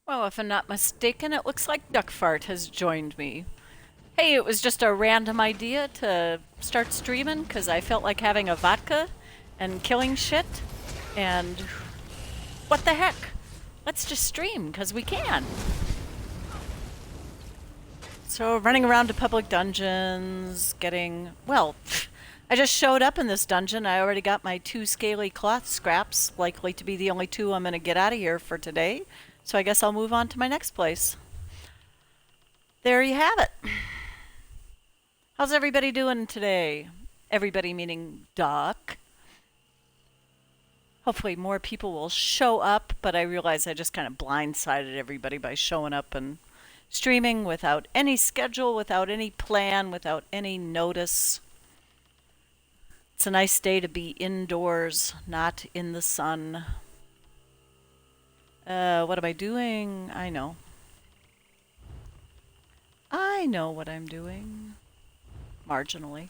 Well, if I'm not mistaken, it looks like Duckfart has joined me. Hey, it was just a random idea to start streaming because I felt like having a vodka and killing shit. And what the heck? Let's just stream because we can. So, running around to public dungeons, getting. Well, I just showed up in this dungeon. I already got my 2 scaly cloth scraps, likely to be the only 2 I'm going to get out of here for today. So, I guess I'll move on to my next place. There you have it. How's everybody doing today? Everybody meaning Doc. Hopefully more people will show up, but I realize I just kind of blindsided everybody by showing up and streaming without any schedule, without any plan, without any notice. It's a nice day to be indoors, not in the sun. What am I doing? I know. I know what I'm doing. Marginally.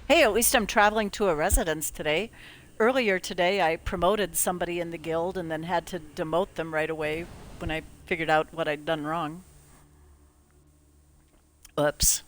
Hey, at least I'm traveling to a residence today. Earlier today, I promoted somebody in the guild and then had to demote them right away when I figured out what I'd done wrong. Oops.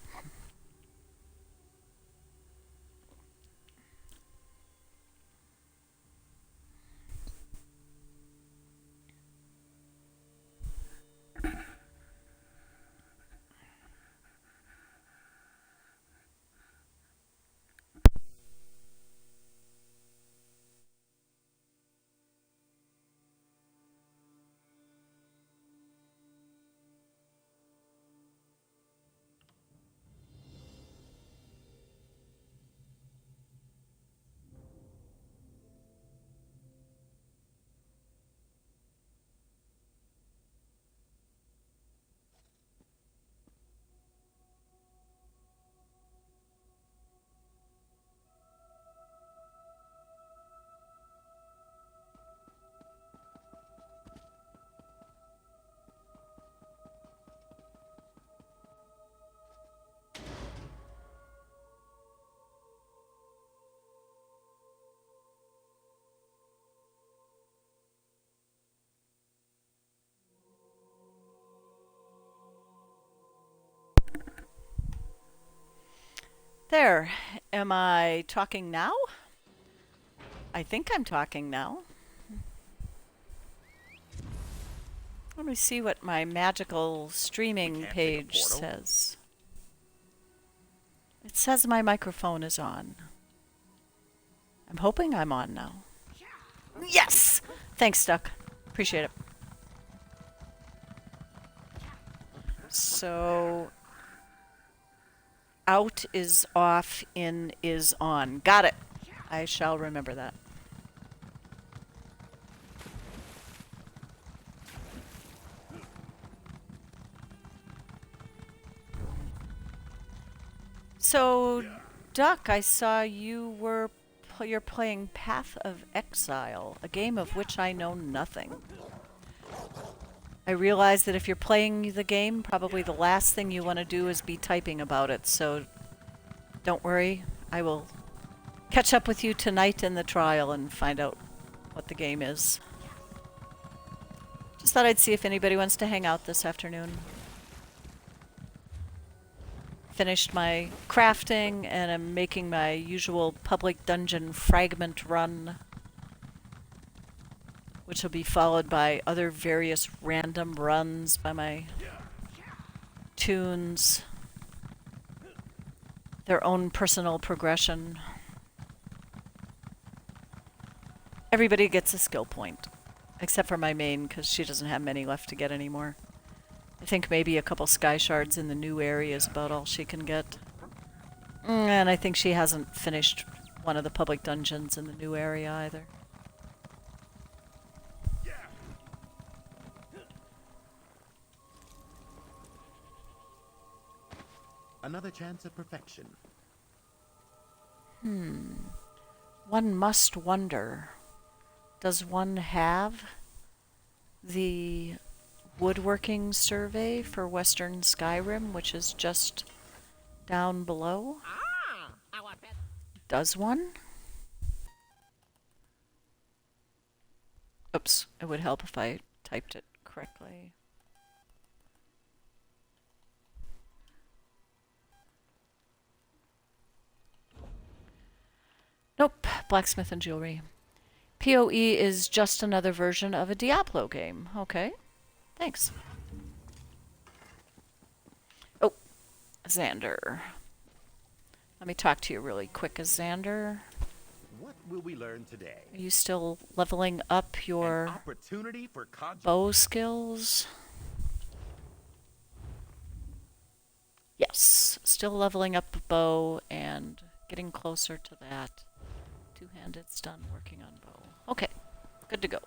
There. Am I talking now? I think I'm talking now. Let me see what my magical streaming page says. It says my microphone is on. I'm hoping I'm on now. Yes! Thanks, Duck. Appreciate it. So, out is off, in is on. Got it. I shall remember that. So, Duck, I saw you're playing Path of Exile, a game of which I know nothing. I realize that if you're playing the game, probably the last thing you want to do is be typing about it, so don't worry. I will catch up with you tonight in the trial and find out what the game is. Just thought I'd see if anybody wants to hang out this afternoon. Finished my crafting and I'm making my usual public dungeon fragment run, which will be followed by other various random runs by my tunes, their own personal progression. Everybody gets a skill point, except for my main, because she doesn't have many left to get anymore. I think maybe a couple sky shards in the new area is about all she can get. And I think she hasn't finished one of the public dungeons in the new area either. Another chance at perfection. One must wonder, does one have the woodworking survey for Western Skyrim, which is just down below? Does one? Oops, it would help if I typed it correctly. Nope, blacksmith and jewelry. PoE is just another version of a Diablo game. Okay, thanks. Oh, Xander. Let me talk to you really quick, Xander. What will we learn today? Are you still leveling up your Opportunity for bow skills? Yes, still leveling up the bow and getting closer to that. Two-handed stun, working on bow. Okay, good to go.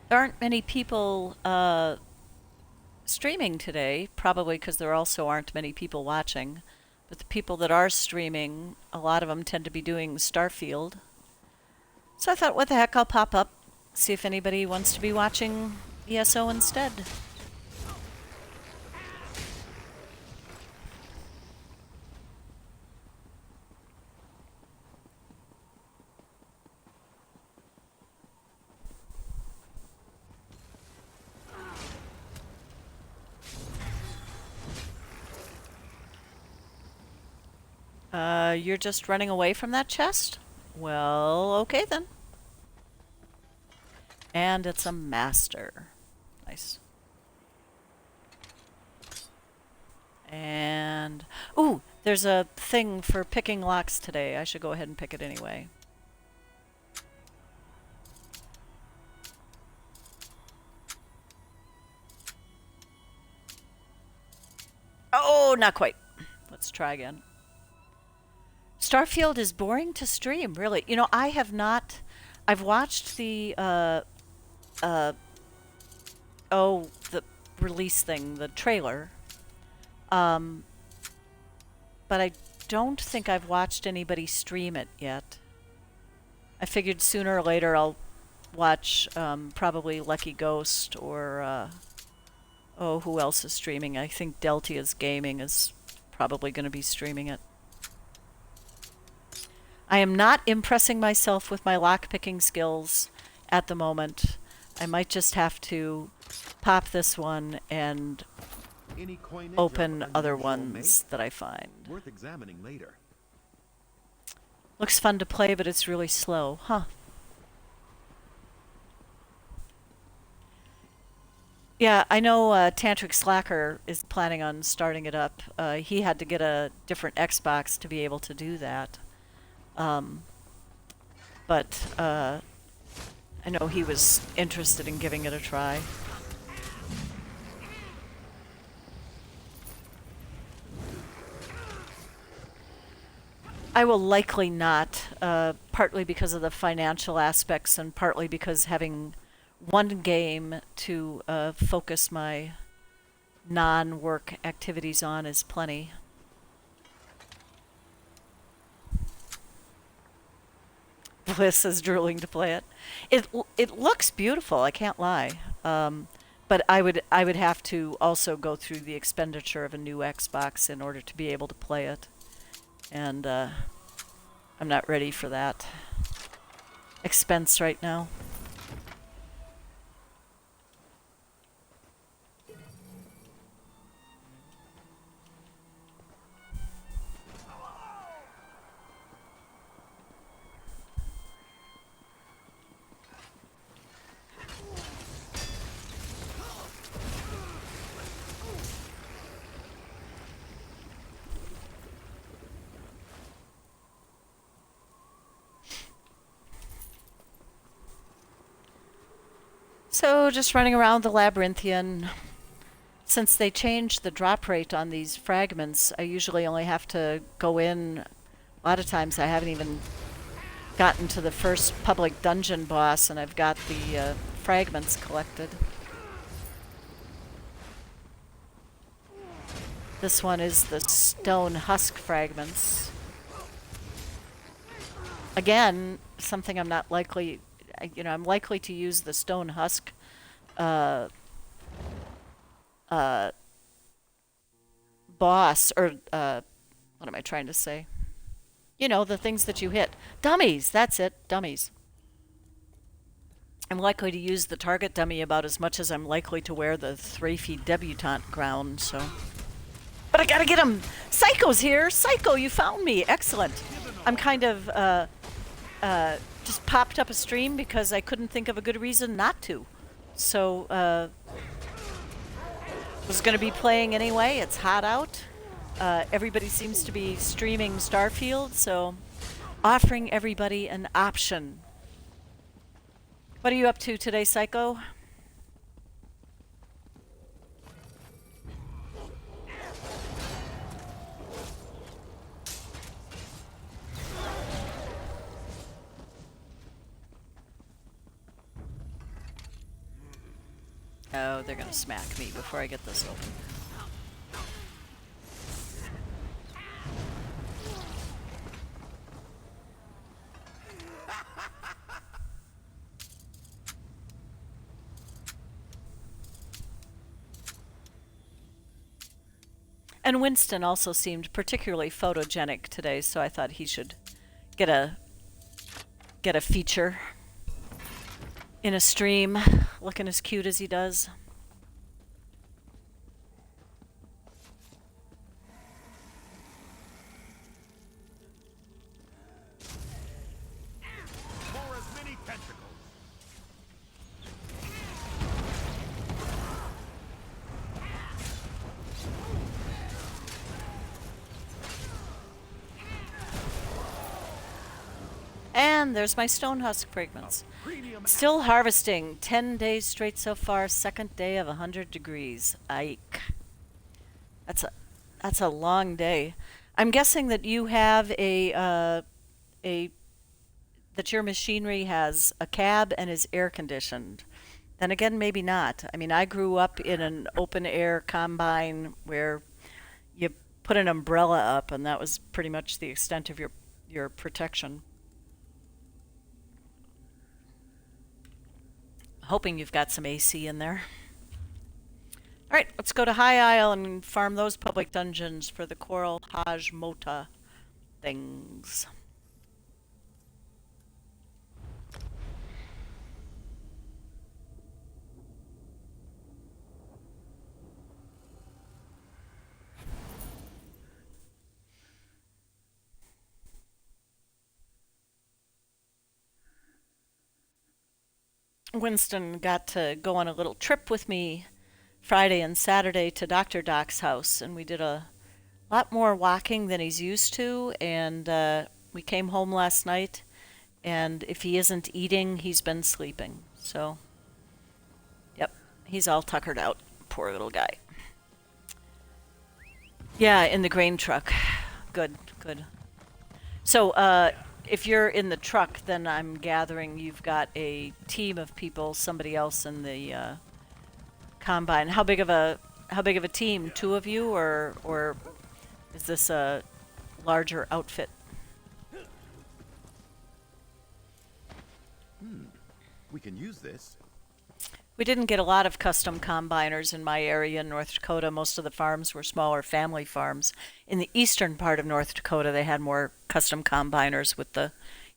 There aren't many people streaming today, probably because there also aren't many people watching. But the people that are streaming, a lot of them tend to be doing Starfield. So I thought, what the heck, I'll pop up, see if anybody wants to be watching ESO instead. You're just running away from that chest? Well, okay then. And it's a master. Nice. And... ooh, there's a thing for picking locks today. I should go ahead and pick it anyway. Oh, not quite. Let's try again. Starfield is boring to stream, really. You know, I have not... I've watched the, the release thing, the trailer. But I don't think I've watched anybody stream it yet. I figured sooner or later I'll watch, probably Lucky Ghost or, oh, who else is streaming? I think Deltia's Gaming is probably going to be streaming it. I am not impressing myself with my lockpicking skills at the moment. I might just have to pop this one and open other ones that I find. Worth examining later. Looks fun to play, but it's really slow, huh? Yeah, I know Tantric Slacker is planning on starting it up. He had to get a different Xbox to be able to do that. But I know he was interested in giving it a try. I will likely not, partly because of the financial aspects and partly because having one game to focus my non-work activities on is plenty. Bliss is drooling to play it. It looks beautiful, I can't lie. But I would have to also go through the expenditure of a new Xbox in order to be able to play it. And I'm not ready for that. expense right now. So just running around the Labyrinthian. Since they changed the drop rate on these fragments, I usually only have to go in. A lot of times I haven't even gotten to the first public dungeon boss and I've got the fragments collected. This one is the stone husk fragments. Again, something I'm not likely, I'm likely to use the stone husk boss, or what am I trying to say? You know, the things that you hit. Dummies, that's it, dummies. I'm likely to use the target dummy about as much as I'm likely to wear the Thrafi debutante crown, so. But I gotta get him! Psycho's here! Psycho, you found me! Excellent. I'm kind of, just popped up a stream because I couldn't think of a good reason not to. So, was gonna be playing anyway. It's hot out. Everybody seems to be streaming Starfield, so offering everybody an option. What are you up to today, Psycho? Oh, they're gonna smack me before I get this open. And Winston also seemed particularly photogenic today, so I thought he should get a feature in a stream, looking as cute as he does. For as many tentacles. And there's my stone husk fragments. Still harvesting. 10 days straight so far. Second day of 100 degrees. Ike. That's a long day. I'm guessing that you have that your machinery has a cab and is air conditioned. Then again, maybe not. I mean, I grew up in an open air combine where you put an umbrella up, and that was pretty much the extent of your protection. Hoping you've got some AC in there. Alright, let's go to High Isle and farm those public dungeons for the Coral Haj Mota things. Winston got to go on a little trip with me Friday and Saturday to Dr. Doc's house, and we did a lot more walking than he's used to, and we came home last night, and if he isn't eating, he's been sleeping. So, yep, he's all tuckered out. Poor little guy. Yeah, in the grain truck. Good, good. So, if you're in the truck, then I'm gathering you've got a team of people, somebody else in the combine. How big of a team? Two of you, or is this a larger outfit? We can use this. We didn't get a lot of custom combiners in my area in North Dakota. Most of the farms were smaller family farms. In the eastern part of North Dakota, they had more custom combiners with the,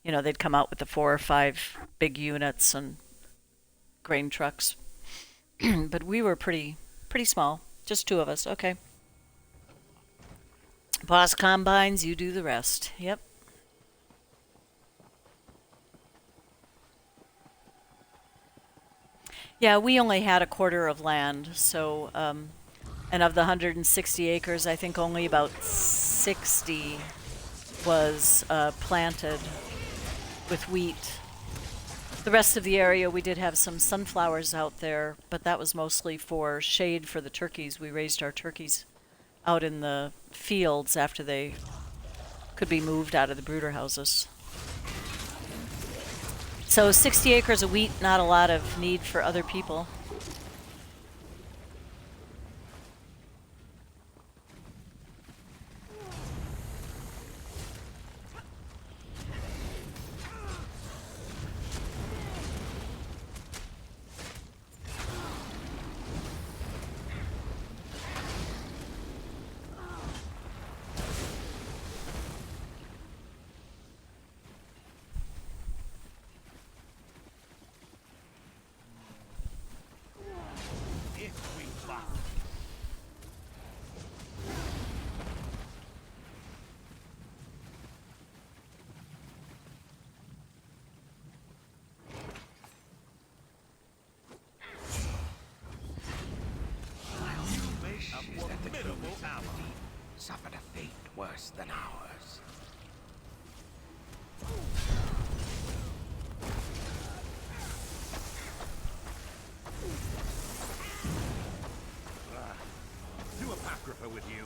they'd come out with the 4 or 5 big units and grain trucks. But we were pretty small, just 2 of us. Okay. Boss combines, you do the rest. Yep. Yeah, we only had a quarter of land, so and of the 160 acres, I think only about 60 was planted with wheat. The rest of the area, we did have some sunflowers out there, but that was mostly for shade for the turkeys. We raised our turkeys out in the fields after they could be moved out of the brooder houses. So 60 acres of wheat, not a lot of need for other people. If we must. 'Wish A is that the formidable humans ally. suffered a fate worse than ours. Do Apocrypha with you.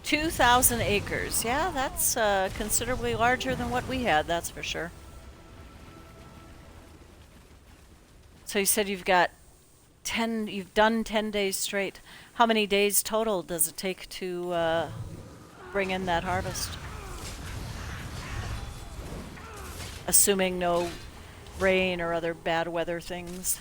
Two 2,000 acres. Yeah, that's considerably larger than what we had, that's for sure. So you said you've done 10 days straight. How many days total does it take to bring in that harvest? Assuming no rain or other bad weather things.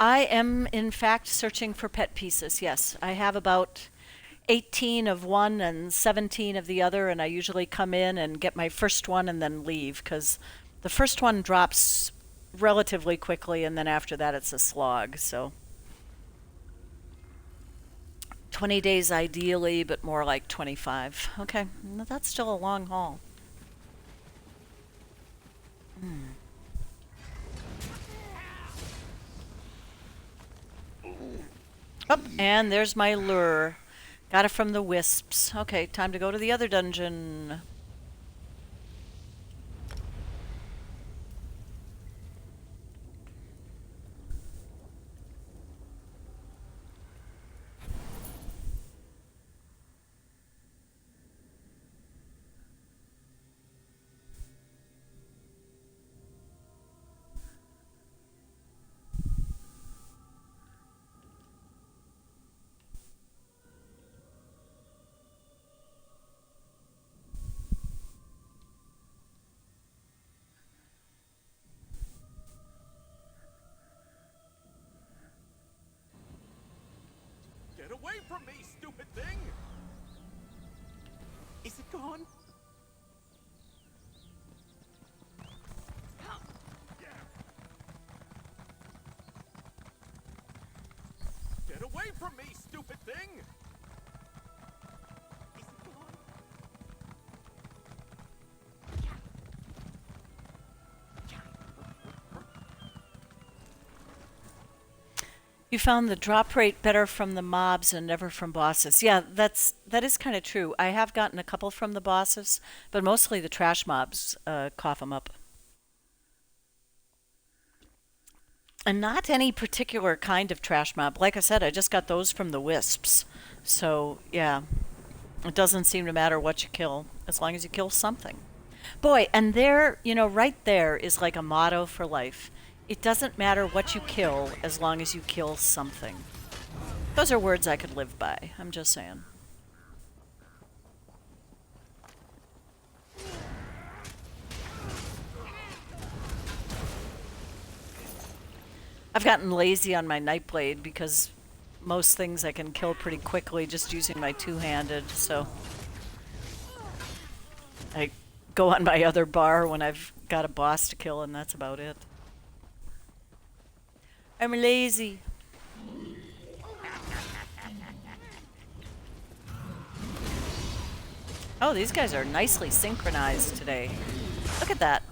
I am, in fact, searching for pet pieces. Yes, I have about 18 of one and 17 of the other, and I usually come in and get my first one and then leave because the first one drops relatively quickly, and then after that, it's a slog. So 20 days ideally, but more like 25. Okay, that's still a long haul. Oh, and there's my lure. Got it from the wisps. Okay, time to go to the other dungeon. Get away from me, stupid thing! Is it gone? Get away from me, stupid thing! Is it gone? You found the drop rate better from the mobs and never from bosses. Yeah, that is kind of true. I have gotten a couple from the bosses, but mostly the trash mobs cough them up. And not any particular kind of trash mob. Like I said, I just got those from the wisps. So, yeah, it doesn't seem to matter what you kill as long as you kill something. Boy, and there, right there is like a motto for life. It doesn't matter what you kill as long as you kill something. Those are words I could live by. I'm just saying. I've gotten lazy on my Nightblade because most things I can kill pretty quickly just using my two-handed, so I go on my other bar when I've got a boss to kill and that's about it. I'm lazy. Oh, these guys are nicely synchronized today. Look at that.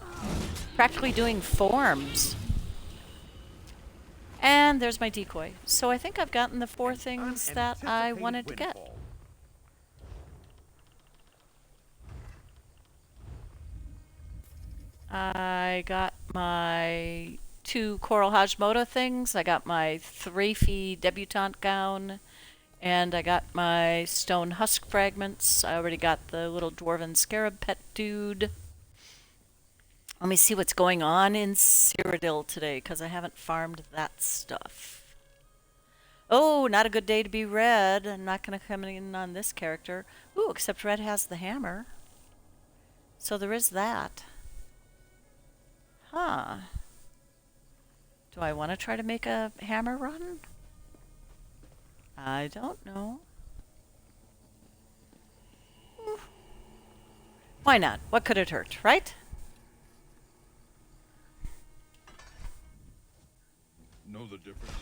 Practically doing forms. And there's my decoy. So I think I've gotten the 4 things that I wanted to get. I got my 2 Coral Hashimoto things. I got my 3-fee debutante gown. And I got my stone husk fragments. I already got the little dwarven scarab pet dude. Let me see what's going on in Cyrodiil today, because I haven't farmed that stuff. Oh, not a good day to be red. I'm not going to come in on this character. Ooh, except red has the hammer. So there is that. Huh. Do I want to try to make a hammer run? I don't know. Why not? What could it hurt, right? Know the difference?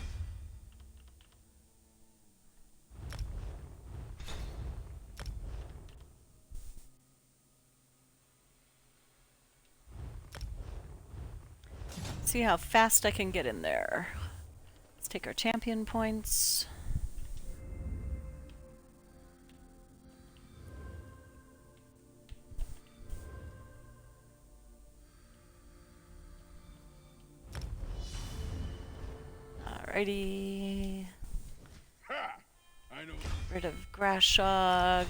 See how fast I can get in there. Let's take our champion points. Alrighty. Ha! I know. Rid of Grashog.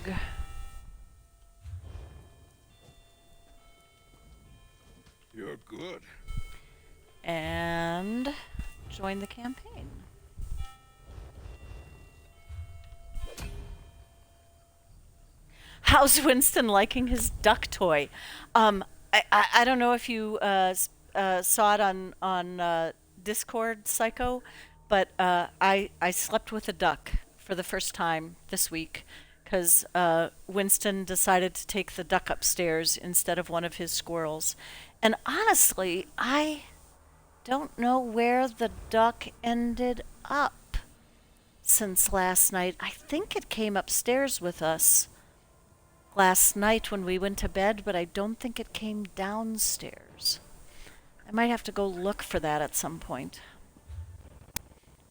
You're good. And join the campaign. How's Winston liking his duck toy? I don't know if you saw it on Discord, Psycho, but I slept with a duck for the first time this week because Winston decided to take the duck upstairs instead of one of his squirrels. And honestly, I don't know where the duck ended up since last night. I think it came upstairs with us last night when we went to bed, but I don't think it came downstairs. I might have to go look for that at some point.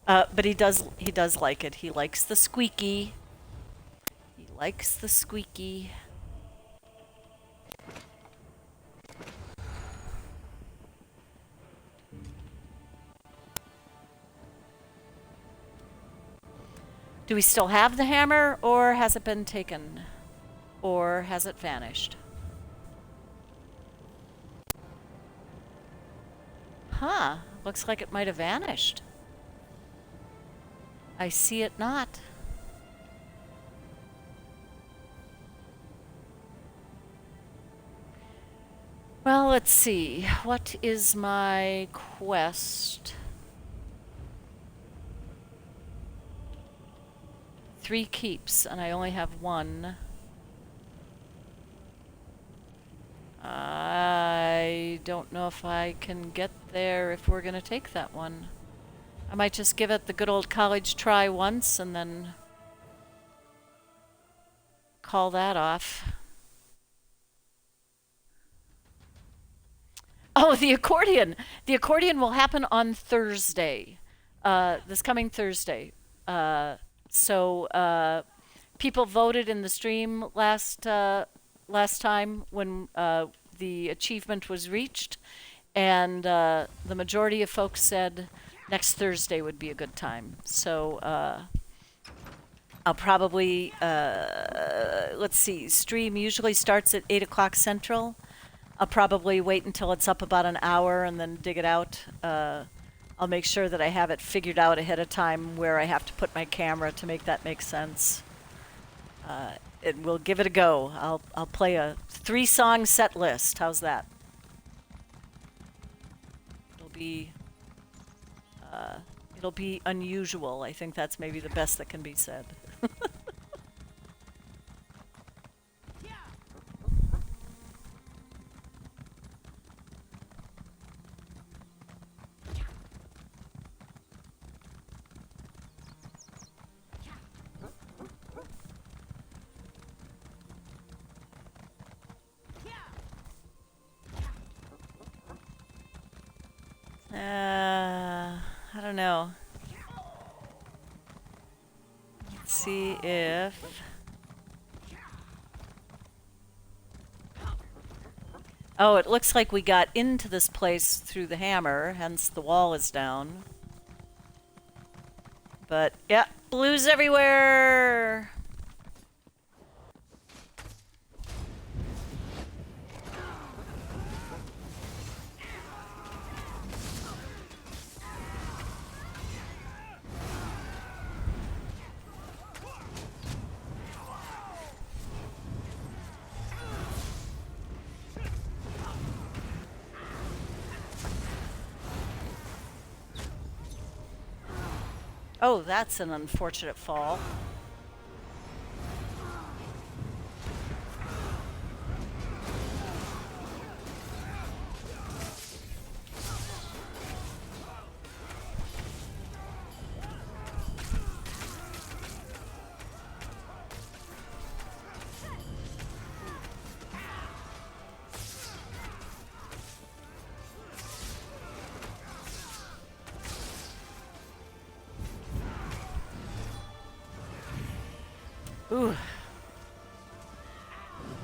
But he does like it. He likes the squeaky. He likes the squeaky. Do we still have the hammer, or has it been taken? Or has it vanished? Huh, looks like it might have vanished. I see it not. Well, let's see. What is my quest? 3 keeps, and I only have 1. I don't know if I can get there if we're going to take that one. I might just give it the good old college try once and then call that off. Oh, the accordion! The accordion will happen on Thursday. This coming Thursday. So people voted in the stream last time when the achievement was reached, and the majority of folks said next Thursday would be a good time. So I'll probably let's see. Stream usually starts at 8 o'clock Central. I'll probably wait until it's up about an hour and then dig it out. I'll make sure that I have it figured out ahead of time where I have to put my camera to make that make sense. And we'll give it a go. I'll play a 3-song set list. How's that? It'll be unusual. I think that's maybe the best that can be said. I don't know. Let's see if... Oh, it looks like we got into this place through the hammer, hence the wall is down. But, yeah, blues everywhere! Oh, that's an unfortunate fall. Ooh.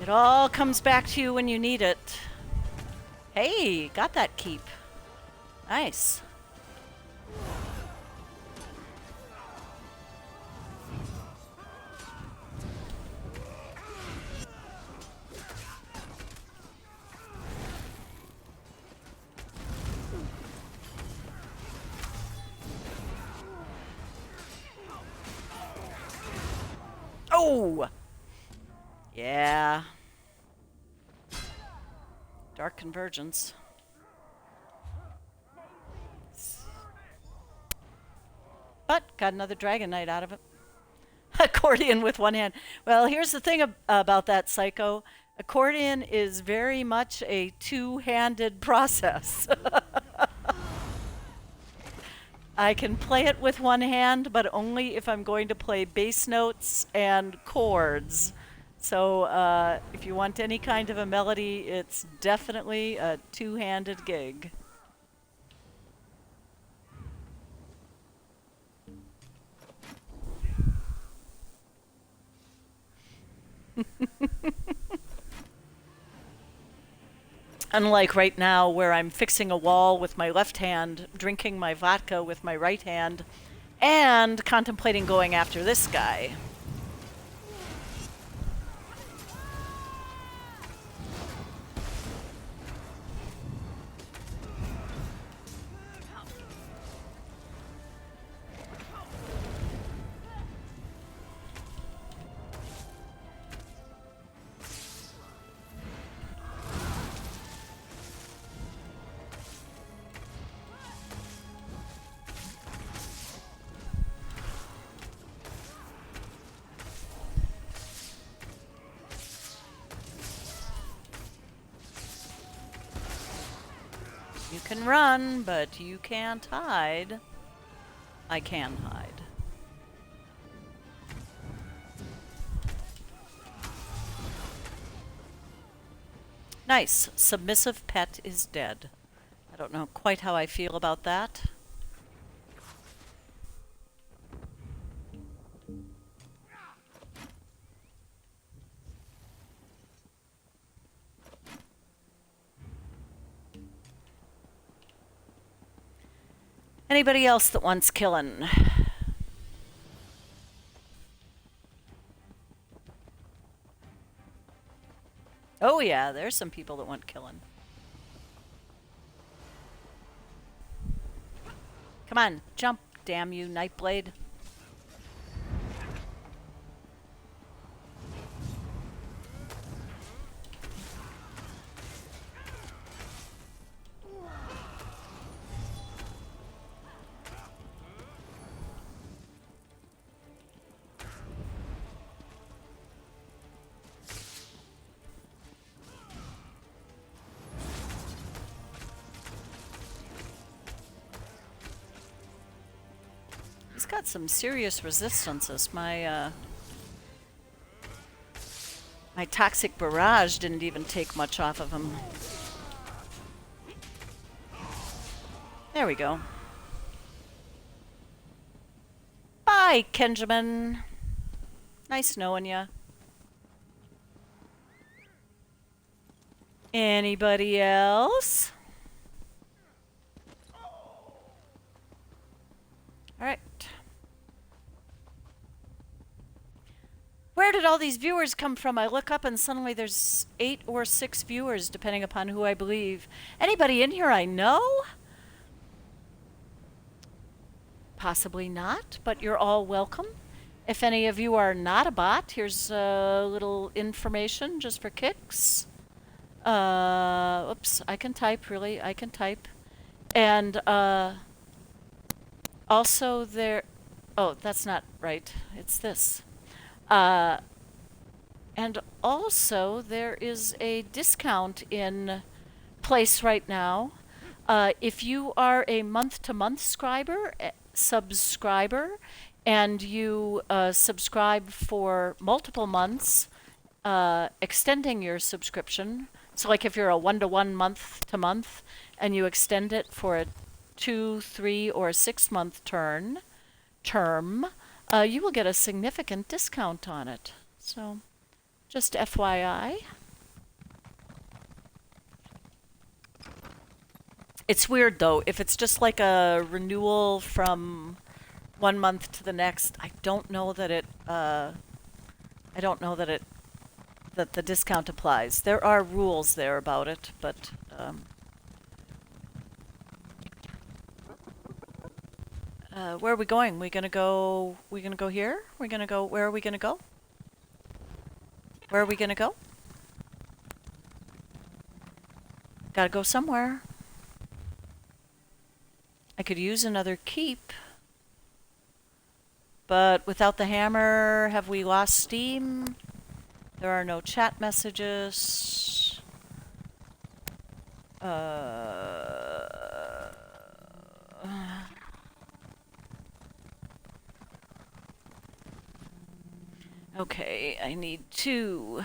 It all comes back to you when you need it. Hey, got that keep. Nice. Oh! Yeah. Dark Convergence. But got another Dragon Knight out of it. Accordion with one hand. Well, here's the thing about that, Psycho. Accordion is very much a two-handed process. I can play it with one hand, but only if I'm going to play bass notes and chords. So if you want any kind of a melody, it's definitely a two-handed gig. Unlike right now, where I'm fixing a wall with my left hand, drinking my vodka with my right hand, and contemplating going after this guy. You can run, but you can't hide. I can hide. Nice. Submissive pet is dead. I don't know quite how I feel about that. Anybody else that wants killing? Oh yeah, there's some people that want killing. Come on, jump, damn you, Nightblade. He's got some serious resistances. My toxic barrage didn't even take much off of him. There we go. Bye, Kenjamin. Nice knowing ya. Anybody else? Alright. Where did all these viewers come from? I look up and suddenly there's 8 or 6 viewers, depending upon who I believe. Anybody in here I know? Possibly not, but you're all welcome. If any of you are not a bot, here's a little information just for kicks. Oops, I can type, really, I can type. And, also there, oh, that's not right, it's this. And also there is a discount in place right now. If you are a month-to-month subscriber, and you subscribe for multiple months, extending your subscription. So like if you're a 1-to-1 month-to-month and you extend it for a 2, 3, or 6-month term, you will get a significant discount on it. So just FYI. It's weird though, if it's just like a renewal from 1 month to the next, I don't know that that the discount applies. There are rules there about it, but where are we going? We gonna go here? We're gonna go, where are we gonna go? Where are we gonna go? Gotta go somewhere. I could use another keep. But without the hammer, have we lost steam? There are no chat messages. Okay, I need to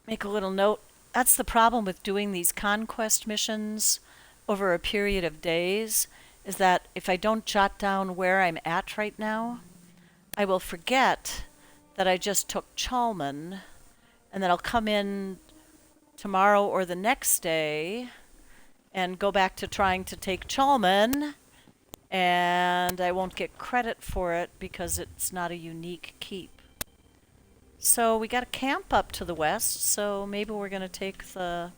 make a little note. That's the problem with doing these conquest missions over a period of days, is that if I don't jot down where I'm at right now, I will forget that I just took Chalman, and then I'll come in tomorrow or the next day and go back to trying to take Chalman, and I won't get credit for it because it's not a unique keep. So we got a camp up to the west, so maybe we're going to take the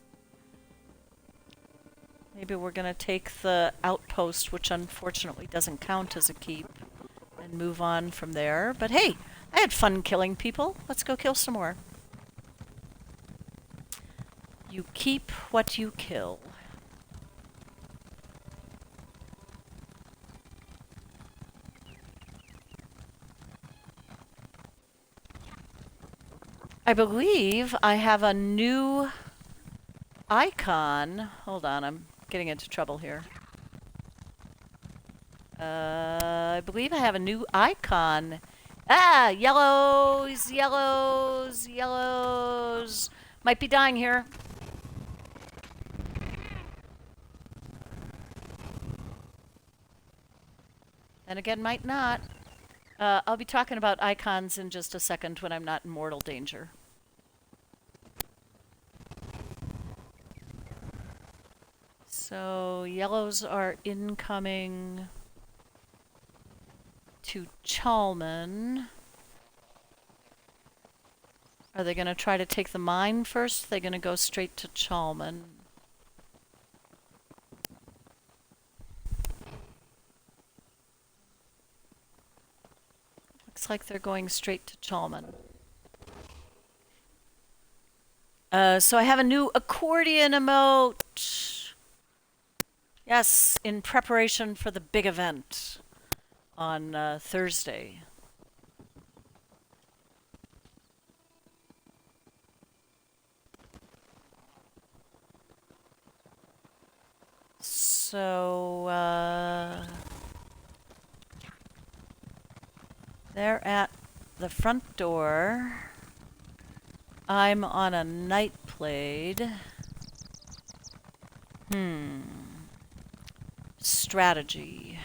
outpost, which unfortunately doesn't count as a keep, and move on from there. But hey, I had fun killing people. Let's go kill some more. You keep what you kill. I believe I have a new icon. Hold on, I'm getting into trouble here. I believe I have a new icon. Ah, yellows, yellows, yellows. Might be dying here. And again, might not. I'll be talking about icons in just a second when I'm not in mortal danger. So yellows are incoming to Chalman. Are they going to try to take the mine first? Are they going to go straight to Chalman? Looks like they're going straight to Chalman. So I have a new accordion emote. Yes, in preparation for the big event on Thursday. So, they're at the front door. I'm on a night blade. Strategy.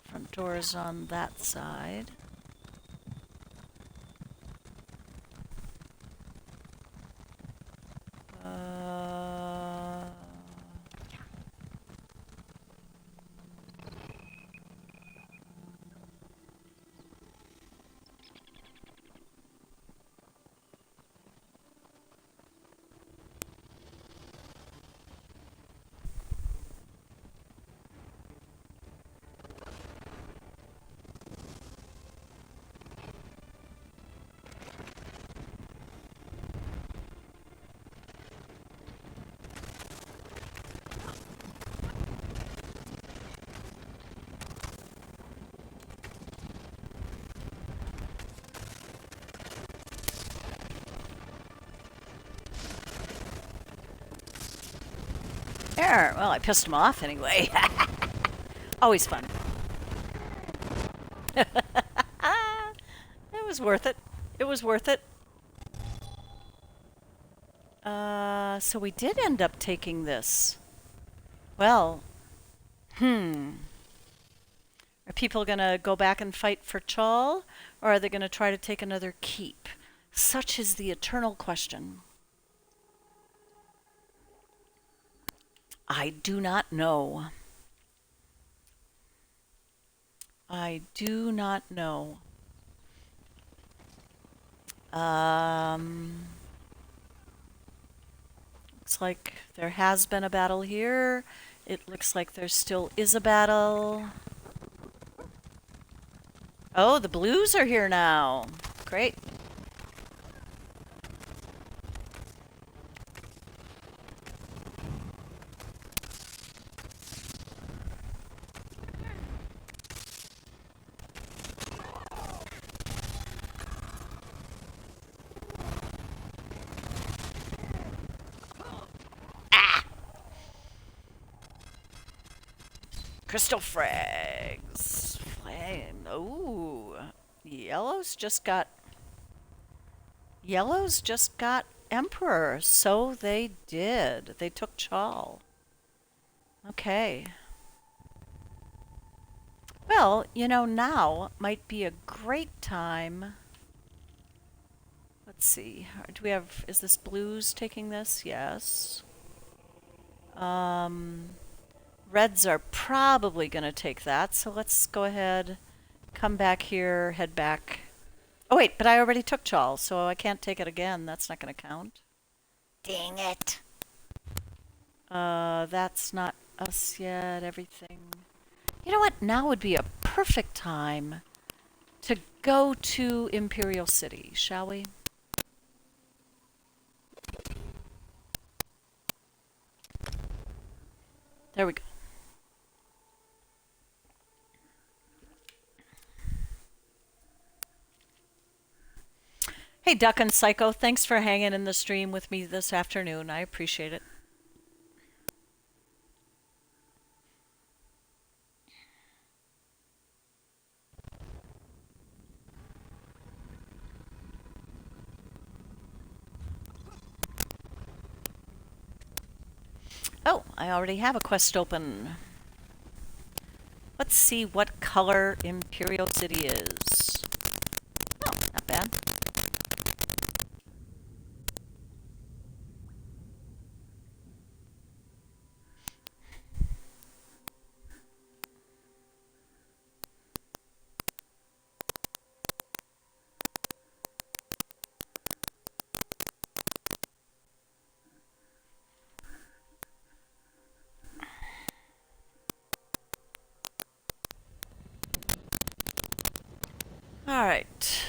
Front door's on that side. There, well, I pissed him off anyway. Always fun. It was worth it. It was worth it. So we did end up taking this. Well, Are people going to go back and fight for Chal, or are they going to try to take another keep? Such is the eternal question. I do not know. I do not know. Looks like there has been a battle here. It looks like there still is a battle. Oh, the blues are here now. Great. Crystal frags. Flame. Ooh. Yellow's just got Emperor. So they did. They took Chal. Okay. Well, now might be a great time. Let's see. Is this blues taking this? Yes. Reds are probably going to take that, so let's go ahead, come back here, head back. Oh wait, but I already took Chal, so I can't take it again. That's not going to count. Dang it. That's not us yet, everything. You know what? Now would be a perfect time to go to Imperial City, shall we? There we go. Hey, Duck and Psycho, thanks for hanging in the stream with me this afternoon. I appreciate it. Oh, I already have a quest open. Let's see what color Imperial City is. Oh, not bad. right.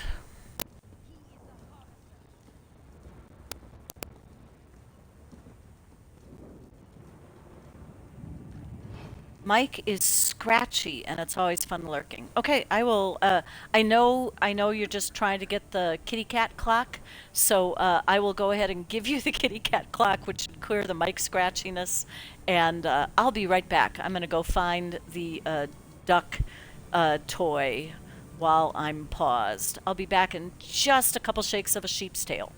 Mike is scratchy, and it's always fun lurking. Okay, I will. I know you're just trying to get the kitty cat clock, so I will go ahead and give you the kitty cat clock, which should clear the Mike scratchiness, and I'll be right back. I'm gonna go find the duck toy while I'm paused. I'll be back in just a couple shakes of a sheep's tail.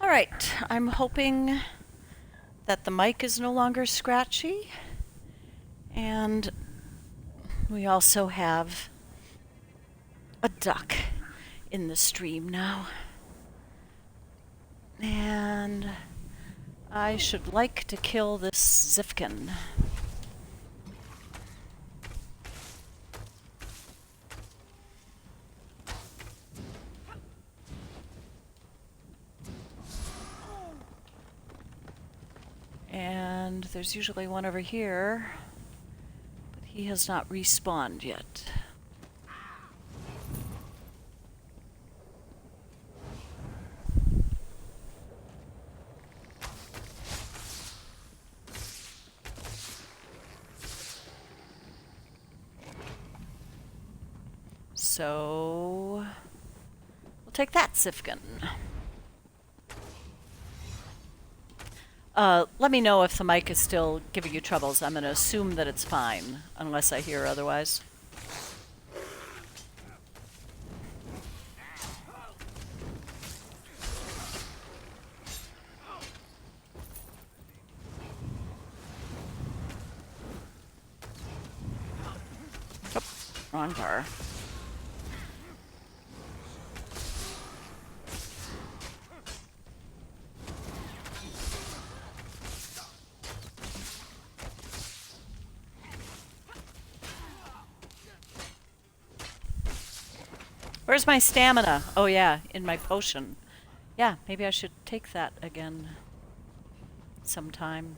All right, I'm hoping that the mic is no longer scratchy, and we also have a duck in the stream now. And I should like to kill this Zifkin. And there's usually one over here, but he has not respawned yet. So we'll take that, Zifkin. Let me know if the mic is still giving you troubles. I'm going to assume that it's fine, unless I hear otherwise. Oh, wrong bar. Where's my stamina? Oh yeah, in my potion. Yeah, maybe I should take that again sometime.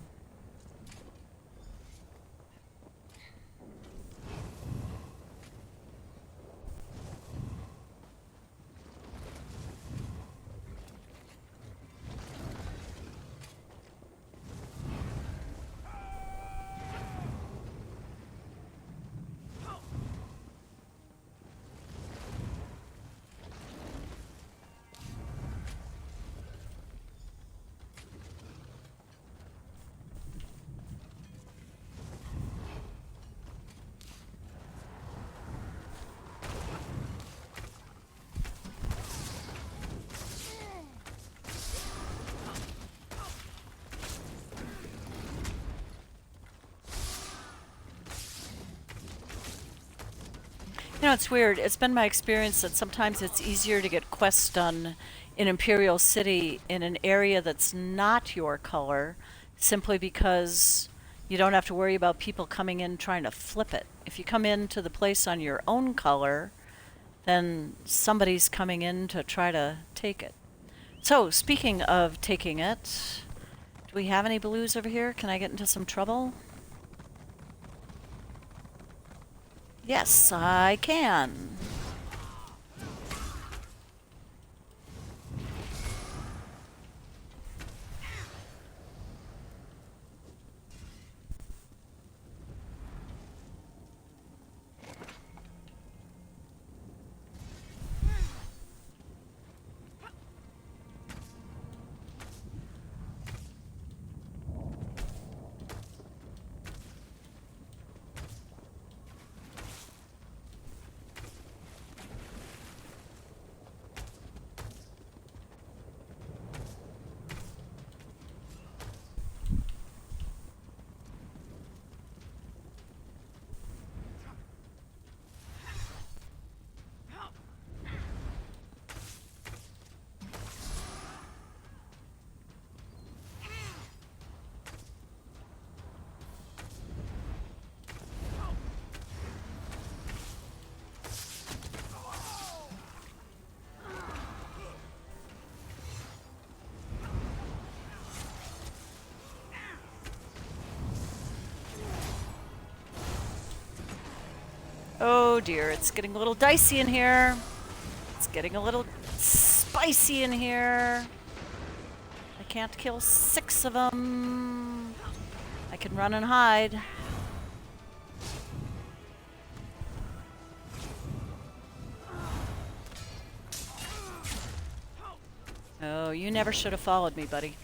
You know, it's weird. It's been my experience that sometimes it's easier to get quests done in Imperial City in an area that's not your color, simply because you don't have to worry about people coming in trying to flip it. If you come into the place on your own color, then somebody's coming in to try to take it. So, speaking of taking it, Do we have any blues over here? Can I get into some trouble? Yes, I can. Oh dear, it's getting a little dicey in here. It's getting a little spicy in here. I can't kill 6 of them. I can run and hide. Oh, you never should have followed me, buddy.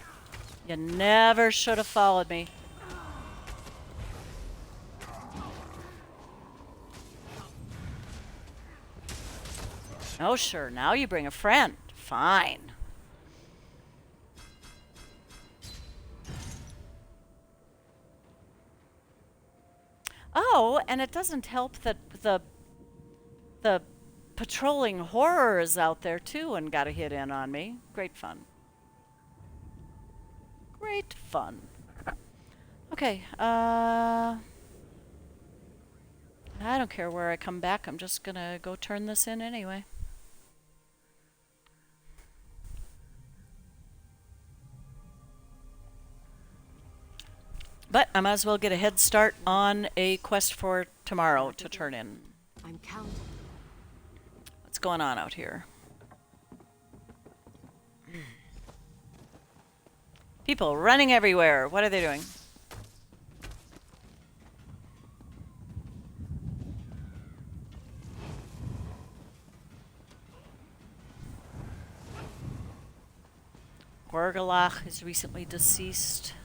You never should have followed me. Oh, sure. Now you bring a friend. Fine. Oh, and it doesn't help that the patrolling horror is out there too and got a hit in on me. Great fun. Great fun. Okay, I don't care where I come back. I'm just gonna go turn this in anyway. But I might as well get a head start on a quest for tomorrow to turn in. I'm counting. What's going on out here? People running everywhere. What are they doing? Gorgalach is recently deceased.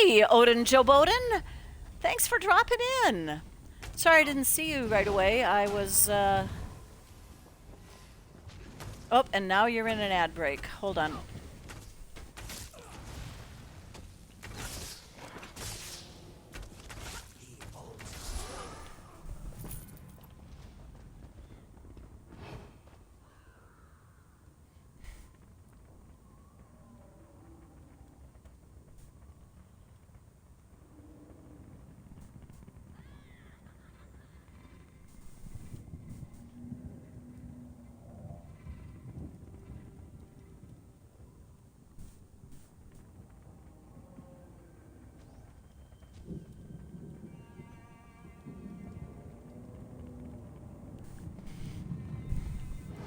Hey, Odin Joe Bowden! Thanks for dropping in. Sorry I didn't see you right away. I was, Oh, and now you're in an ad break. Hold on.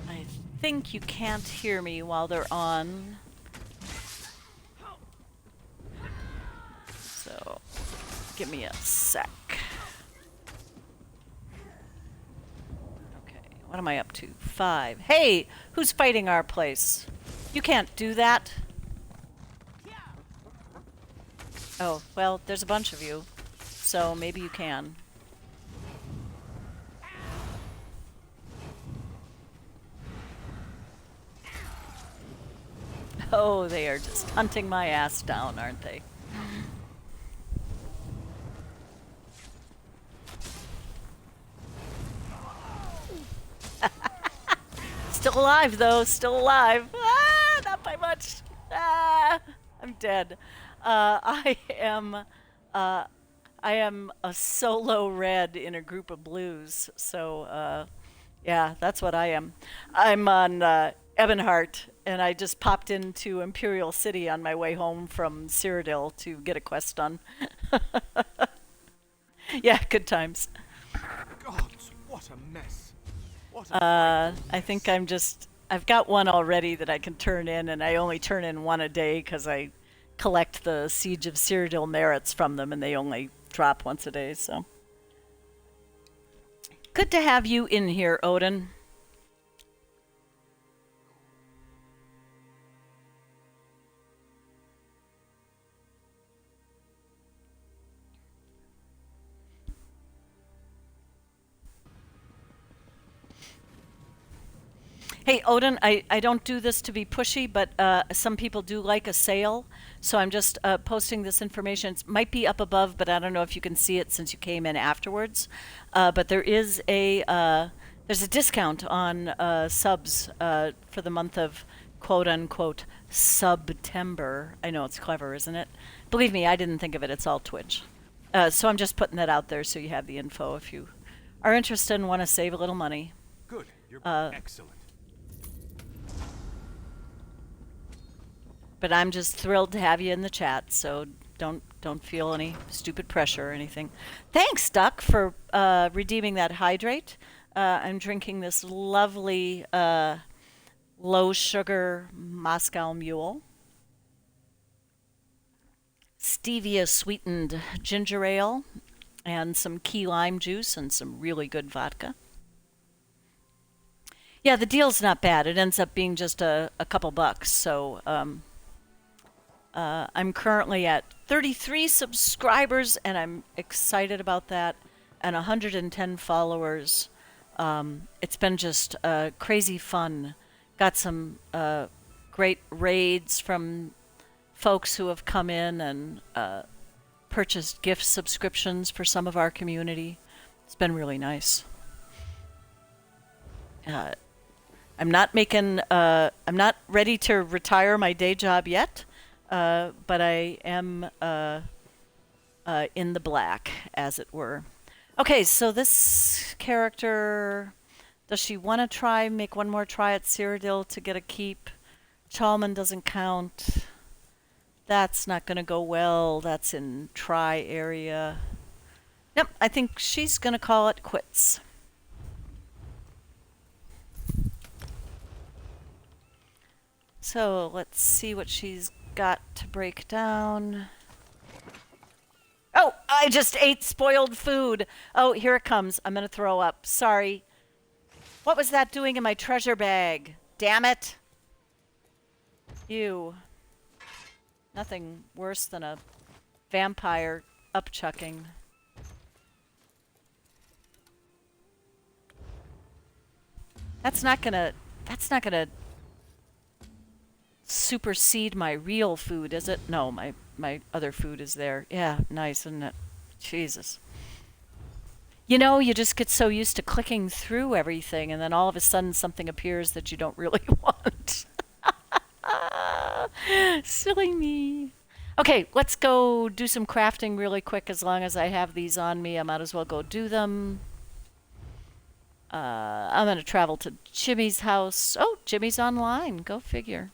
I think you can't hear me while they're on. So, give me a sec. What am I up to? 5. Hey, who's fighting our place? You can't do that. Oh, well, there's a bunch of you, so maybe you can. Oh, they are just hunting my ass down, aren't they? Still alive, though. Still alive. Ah, not by much. Ah, I'm dead. I am. I am a solo red in a group of blues. So, yeah, that's what I am. I'm on Ebonheart, and I just popped into Imperial City on my way home from Cyrodiil to get a quest done. Yeah, good times. Gods, what a mess. What a frightful I think mess. I've got one already that I can turn in, and I only turn in one a day because I collect the Siege of Cyrodiil merits from them, and they only drop once a day, so. Good to have you in here, Odin. Hey, Odin, I don't do this to be pushy, but some people do like a sale, so I'm just posting this information. It might be up above, but I don't know if you can see it since you came in afterwards. But there's a discount on subs for the month of quote unquote September. I know it's clever, isn't it? Believe me, I didn't think of it. It's all Twitch. So I'm just putting that out there so you have the info if you are interested and want to save a little money. Good. You're excellent. But I'm just thrilled to have you in the chat, so don't feel any stupid pressure or anything. Thanks, Duck, for redeeming that hydrate. I'm drinking this lovely low sugar Moscow Mule, stevia sweetened ginger ale, and some key lime juice and some really good vodka. Yeah, the deal's not bad. It ends up being just a couple bucks, so I'm currently at 33 subscribers, and I'm excited about that, and 110 followers. It's been just crazy fun. Got some great raids from folks who have come in and purchased gift subscriptions for some of our community. It's been really nice. I'm not ready to retire my day job yet. But I am in the black, as it were. Okay, so this character, does she want to make one more try at Cyrodiil to get a keep? Chalman doesn't count. That's not going to go well. That's in try area. Yep, I think she's going to call it quits. So let's see what she's got to break down. Oh, I just ate spoiled food. Oh, here it comes. I'm going to throw up. Sorry. What was that doing in my treasure bag? Damn it. Ew. Nothing worse than a vampire upchucking. That's not gonna supersede my real food, is it? No, my other food is there. Yeah, nice, isn't it? Jesus. You know, you just get so used to clicking through everything, and then all of a sudden something appears that you don't really want. Silly me. Okay, let's go do some crafting really quick. As long as I have these on me, I might as well go do them. I'm going to travel to Jimmy's house. Oh, Jimmy's online. Go figure.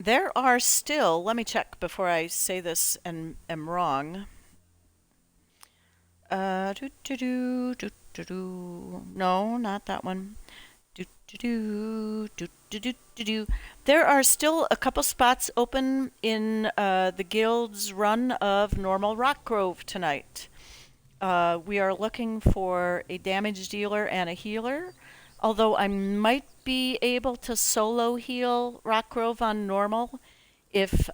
There are still, let me check before I say this and am wrong. Do do do do do do. No, not that one. Do do do do do do do do. There are still a couple spots open in the guild's run of normal Rock Grove tonight. We are looking for a damage dealer and a healer. Although I might be able to solo heal Rock Grove on normal if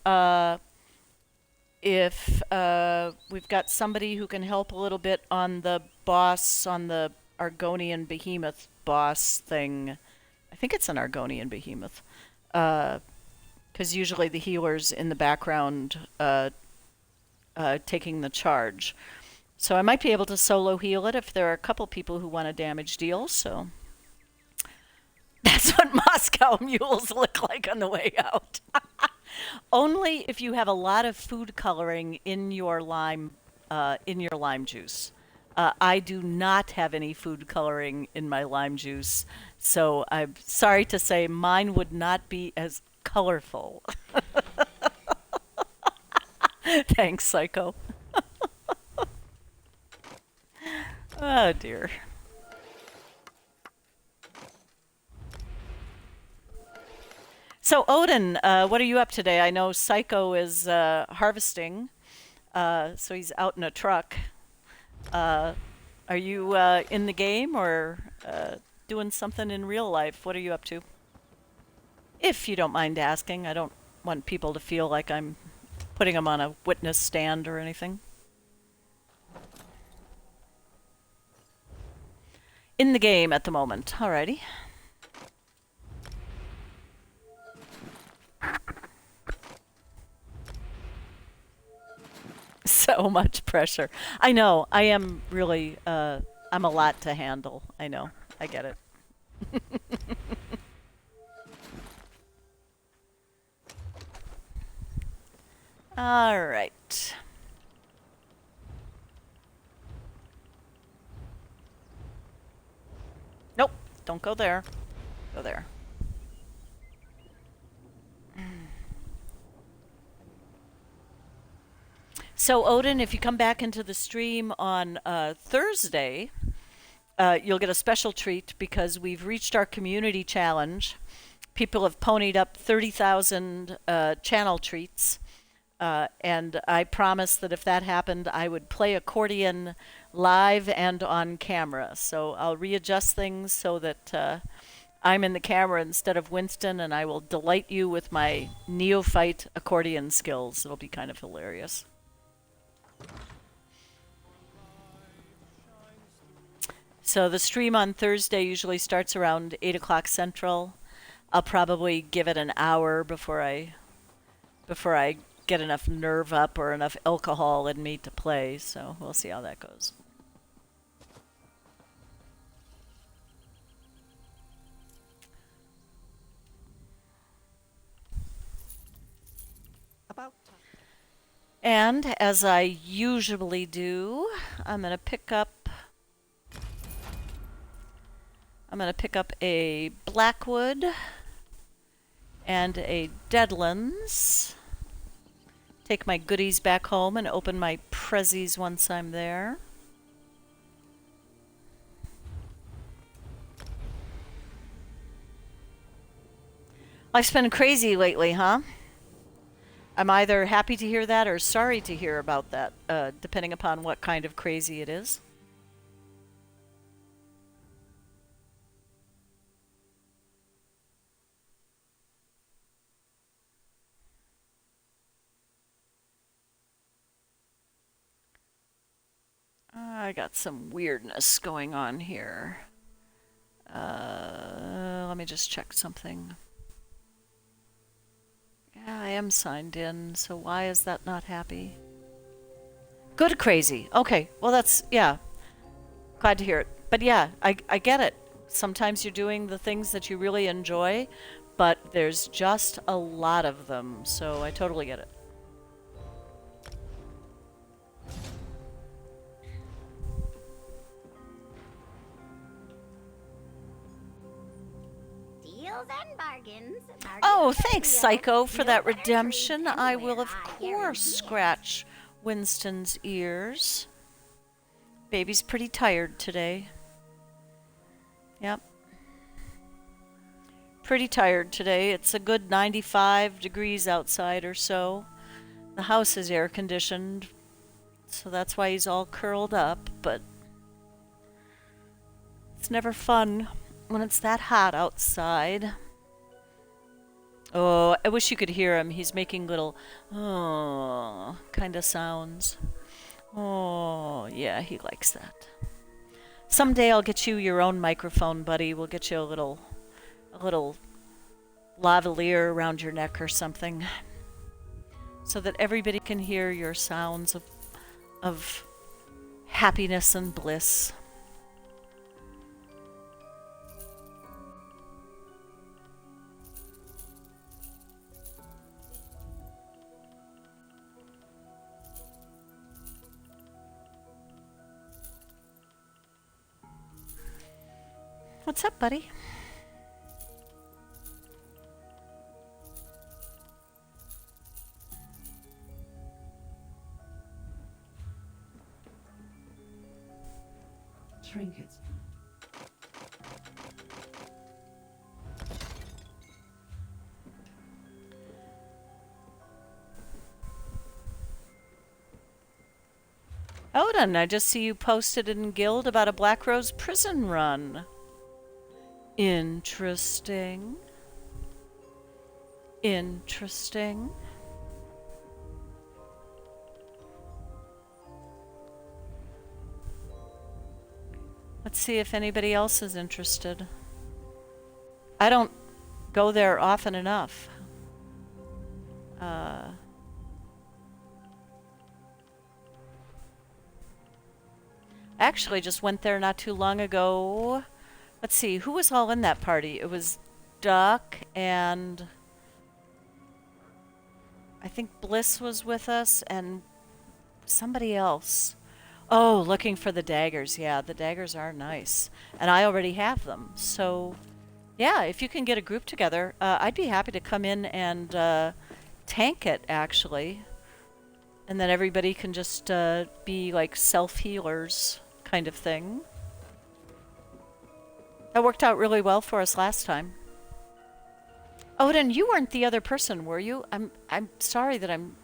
we've got somebody who can help a little bit on the boss, on the Argonian behemoth boss thing. I think it's an Argonian behemoth. Because usually the healer's in the background taking the charge. So I might be able to solo heal it if there are a couple people who want a damage deal, so... That's what Moscow mules look like on the way out. Only if you have a lot of food coloring in your lime juice. I do not have any food coloring in my lime juice, so I'm sorry to say mine would not be as colorful. Thanks, Psycho. Oh dear. So Odin, what are you up today? I know Psycho is harvesting, so he's out in a truck. Are you in the game or doing something in real life? What are you up to? If you don't mind asking, I don't want people to feel like I'm putting them on a witness stand or anything. In the game at the moment. Alrighty. So much pressure. I know. I am really, I'm a lot to handle. I know. I get it. All right. Nope. Don't go there. Go there. So Odin, if you come back into the stream on Thursday, you'll get a special treat because we've reached our community challenge. People have ponied up 30,000 channel treats. And I promised that if that happened, I would play accordion live and on camera. So I'll readjust things so that I'm in the camera instead of Winston, and I will delight you with my neophyte accordion skills. It'll be kind of hilarious. So the stream on Thursday usually starts around 8 o'clock Central. I'll probably give it an hour before I get enough nerve up or enough alcohol in me to play, so we'll see how that goes. And as I usually do, I'm going to pick up a Blackwood and a Deadlands. Take my goodies back home and open my prezzies once I'm there. Life's been crazy lately, huh? I'm either happy to hear that or sorry to hear about that, depending upon what kind of crazy it is. I got some weirdness going on here. Let me just check something. Yeah, I am signed in, so why is that not happy? Good crazy. Okay, well that's, yeah. Glad to hear it. But yeah, I get it. Sometimes you're doing the things that you really enjoy, but there's just a lot of them, so I totally get it. And bargains. Oh, thanks, Psycho, for that redemption. I will, of course, scratch Winston's ears. Baby's pretty tired today. Yep. Pretty tired today. It's a good 95 degrees outside or so. The house is air conditioned, so that's why he's all curled up, but it's never fun when it's that hot outside. Oh, I wish you could hear him. He's making little oh kind of sounds. Oh, yeah, he likes that. Someday I'll get you your own microphone, buddy. We'll get you a little lavalier around your neck or something, so that everybody can hear your sounds of happiness and bliss. What's up, buddy? Trinkets. Odin, I just see you posted in Guild about a Black Rose prison run. Interesting. Interesting. Let's see if anybody else is interested. I don't go there often enough. I actually just went there not too long ago. Let's see, who was all in that party? It was Duck and I think Bliss was with us and somebody else. Oh, looking for the daggers. Yeah, the daggers are nice. And I already have them. So, yeah, if you can get a group together, I'd be happy to come in and tank it, actually. And then everybody can just be like self-healers kind of thing. That worked out really well for us last time. Odin, you weren't the other person, were you? I'm sorry that I'm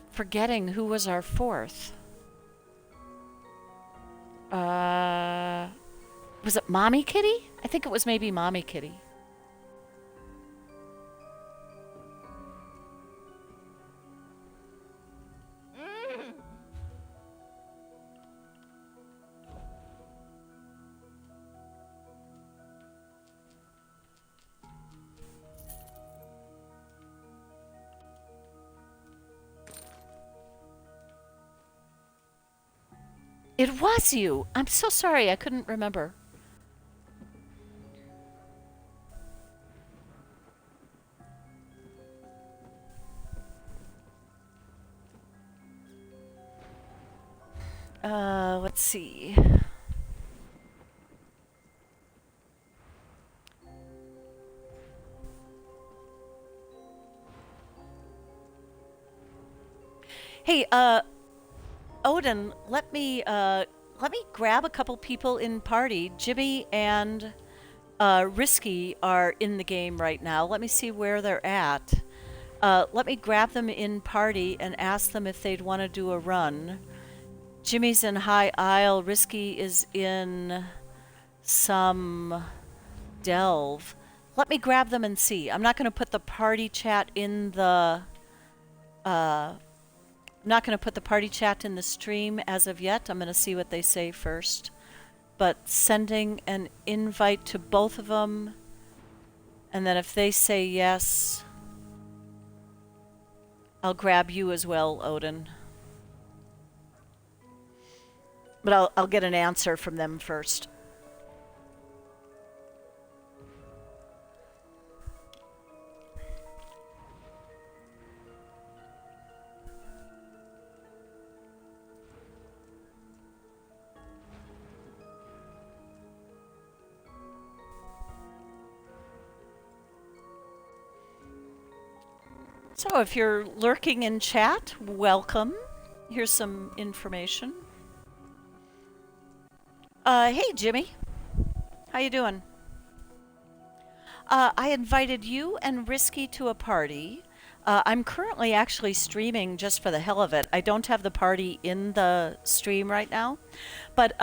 forgetting who was our fourth. Was it Mommy Kitty? I think it was maybe Mommy Kitty. It was you. I'm so sorry. I couldn't remember. Let's see. Hey, Odin, let me grab a couple people in party. Jimmy and Risky are in the game right now. Let me see where they're at. Let me grab them in party and ask them if they'd want to do a run. Jimmy's in High Isle. Risky is in some delve. Let me grab them and see. I'm not going to put the party chat in the I'm not going to put the party chat in the stream as of yet. I'm going to see what they say first. But sending an invite to both of them, and then if they say yes, I'll grab you as well, Odin. But I'll get an answer from them first. So if you're lurking in chat, welcome. Here's some information. Hey Jimmy, how you doing? I invited you and Risky to a party. I'm currently actually streaming just for the hell of it. I don't have the party in the stream right now, but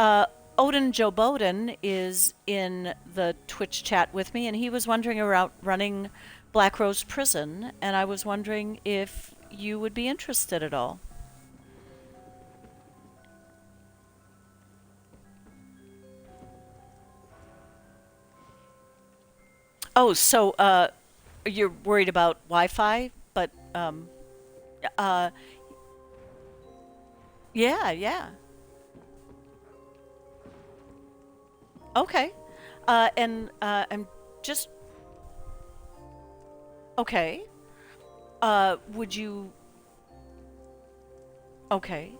Odin Joe Bowden is in the Twitch chat with me, and he was wondering about running Black Rose Prison, and I was wondering if you would be interested at all. Oh, so you're worried about Wi-Fi, but uh, yeah, yeah. Okay. And I'm just okay. Would you? Okay.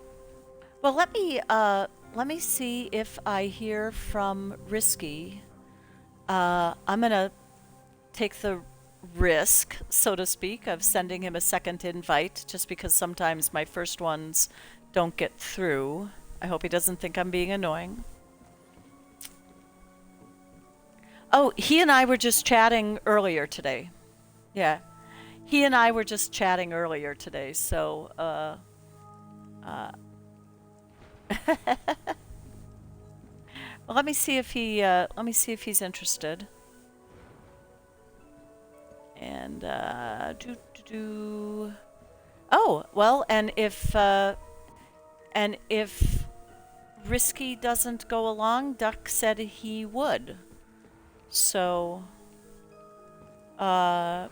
Well, let me see if I hear from Risky. I'm gonna take the risk, so to speak, of sending him a second invite, just because sometimes my first ones don't get through. I hope he doesn't think I'm being annoying. Oh, he and I were just chatting earlier today. Yeah. He and I were just chatting earlier today, so uh well, let me see if he's interested. And oh, well, and if Risky doesn't go along, Duck said he would. So that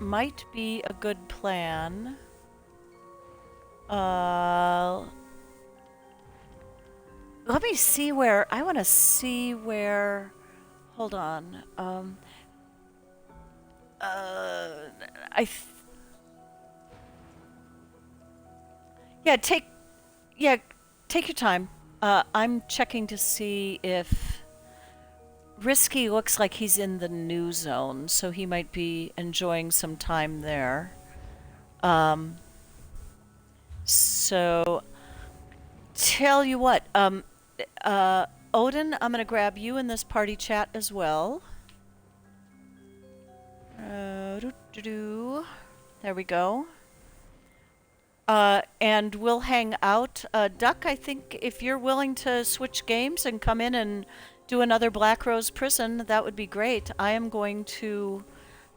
might be a good plan. Let me see where I want to see where. Hold on. Uh, I. Th yeah, yeah, take your time. I'm checking to see if Risky looks like he's in the new zone, so he might be enjoying some time there. Um, so tell you what, Odin, I'm gonna grab you in this party chat as well. There we go. And we'll hang out. Duck, I think if you're willing to switch games and come in and do another Black Rose Prison, that would be great. I am going to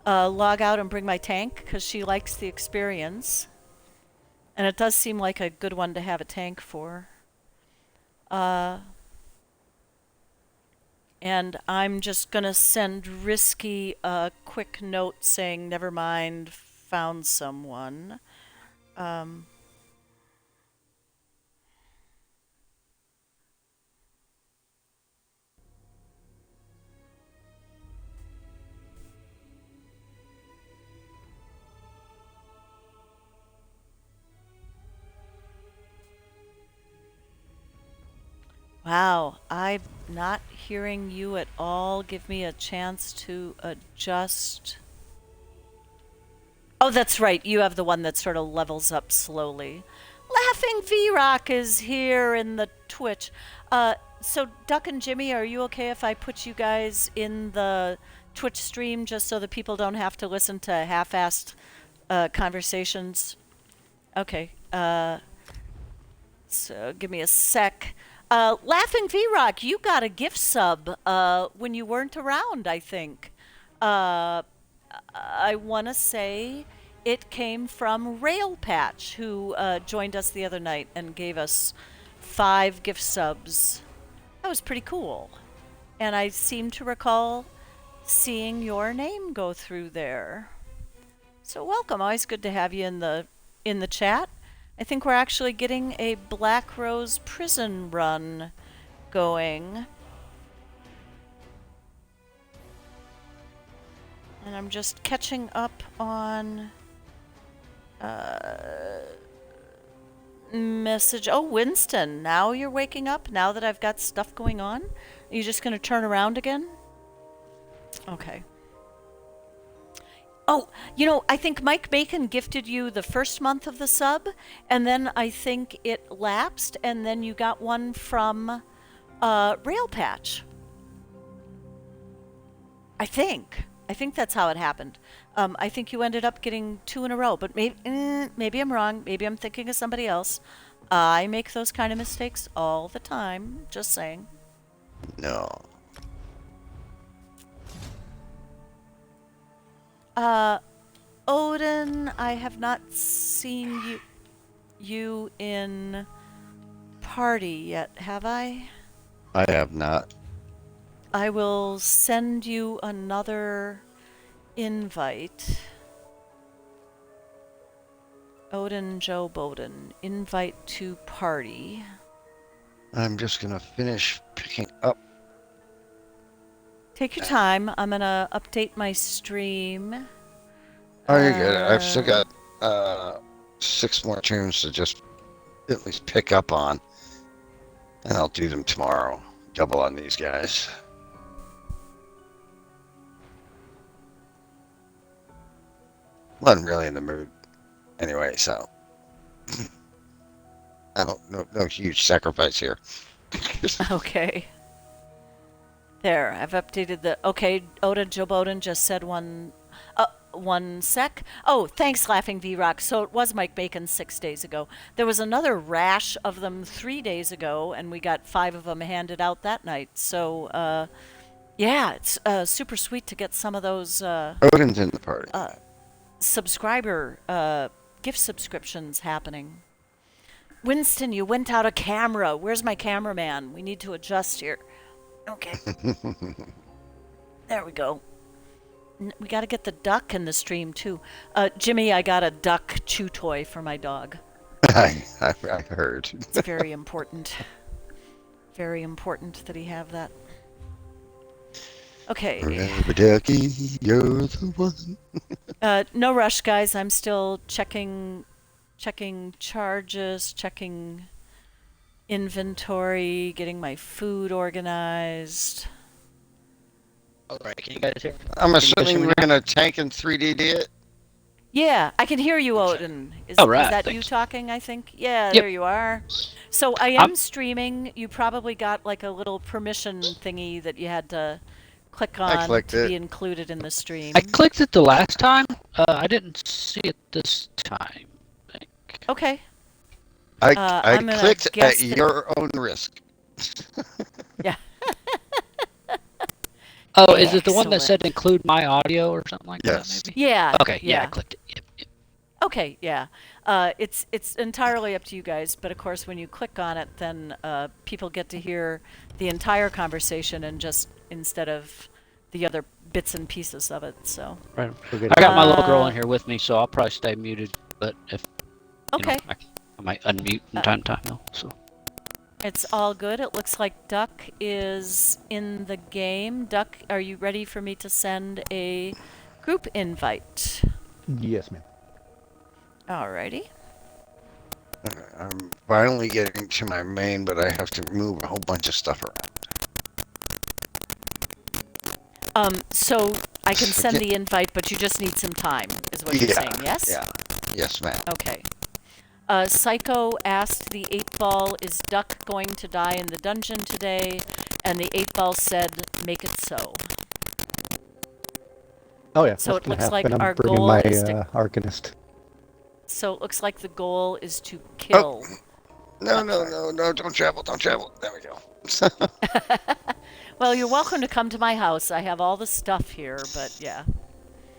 log out and bring my tank because she likes the experience. And it does seem like a good one to have a tank for. And I'm just gonna send Risky a quick note saying, never mind, found someone. Um, wow, I'm not hearing you at all. Give me a chance to adjust. Oh, that's right. You have the one that sort of levels up slowly. Laughing V-Rock is here in the Twitch. So Duck and Jimmy, are you okay if I put you guys in the Twitch stream just so that people don't have to listen to half-assed conversations? Okay. So give me a sec. Laughing V-Rock, you got a gift sub when you weren't around, I think. I want to say it came from Rail Patch, who joined us the other night and gave us 5 gift subs. That was pretty cool. And I seem to recall seeing your name go through there. So welcome. Always good to have you in the chat. I think we're actually getting a Black Rose Prison run going. And I'm just catching up on message. Oh, Winston, now you're waking up? Now that I've got stuff going on? Are you just going to turn around again? Okay. Oh, you know, I think Mike Bacon gifted you the first month of the sub, and then I think it lapsed, and then you got one from Rail patch. I think. I think that's how it happened. I think you ended up getting 2 in a row, but maybe I'm wrong. Maybe I'm thinking of somebody else. I make those kind of mistakes all the time. Just saying. No. Odin, I have not seen you in party yet, have I? I have not. I will send you another invite. Odin Joe Bowden, invite to party. I'm just gonna finish picking up. Take your time. I'm gonna update my stream. Oh, you're good. I've still got 6 more tunes to just at least pick up on, and I'll do them tomorrow. Double on these guys. Wasn't really in the mood anyway, so I don't no huge sacrifice here. Okay. There, I've updated the. Okay, Oda Joe Bowden just said one sec. Oh, thanks, Laughing V-Rock. So it was Mike Bacon 6 days ago. There was another rash of them 3 days ago, and we got 5 of them handed out that night. So, yeah, it's super sweet to get some of those Odin's in the party. subscriber gift subscriptions happening. Winston, you went out of camera. Where's my cameraman? We need to adjust here. Okay. There we go. We got to get the duck in the stream, too. Jimmy, I got a duck chew toy for my dog. I heard. It's very important. Very important that he have that. Okay. Rubber ducky, you're the one. No rush, guys. I'm still checking charges, checking inventory, getting my food organized. Alright, can you guys hear me? I'm assuming we're now? gonna tank and 3D it. Yeah, I can hear you, Odin. Is Alright, that you thanks. talking, I think? Yeah, Yep. there you are. So I am streaming. You probably got like a little permission thingy that you had to click on clicked to it. be included in the stream. I clicked it the last time. I didn't see it this time. I think. Okay. I I'm gonna clicked at guess that- your own risk. Yeah. Oh, is it the one that Excellent. said include my audio or something like Yes. that? Maybe. Yeah. Okay. Yeah, I clicked it. Yep. Okay, yeah. It's entirely up to you guys, but of course when you click on it, then people get to hear the entire conversation and just instead of the other bits and pieces of it. So. Right. I got my little girl in here with me, so I'll probably stay muted. But if you know, Okay. I might unmute from time to time though. So. It's all good. It looks like Duck is in the game. Duck, are you ready for me to send a group invite? Yes, ma'am. Alrighty. I'm finally getting to my main, but I have to move a whole bunch of stuff around. So I can send the invite, but you just need some time, is what you're saying, yes? Yeah. Yes, ma'am. Okay. Psycho asked the 8-ball, is Duck going to die in the dungeon today? And the 8-ball said, make it so. Oh yeah. So that's it gonna looks like happen. I'm our bringing goal my is to... Arcanist. So it looks like the goal is to kill. No, don't travel, don't travel. There we go. Well, you're welcome to come to my house. I have all the stuff here, but yeah.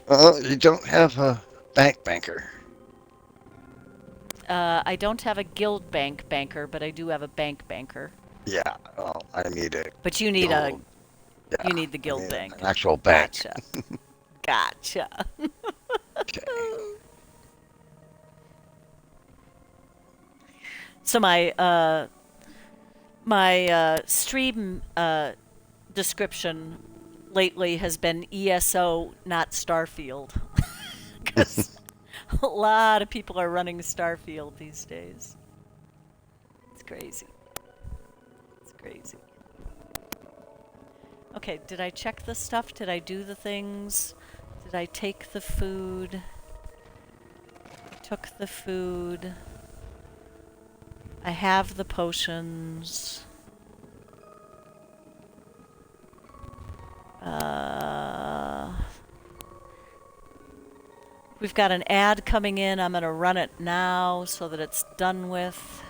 Well, you don't have a banker. I don't have a guild banker, but I do have a banker. Yeah, well, I need it. But you need Guild. Yeah, you need the I guild need bank. An actual bank. Gotcha. Okay. So my stream description lately has been ESO, not Starfield, because a lot of people are running Starfield these days. It's crazy. It's crazy. Okay, did I check the stuff? Did I do the things? Did I take the food? Took the food. I have the potions. We've got an ad coming in. I'm going to run it now so that it's done with.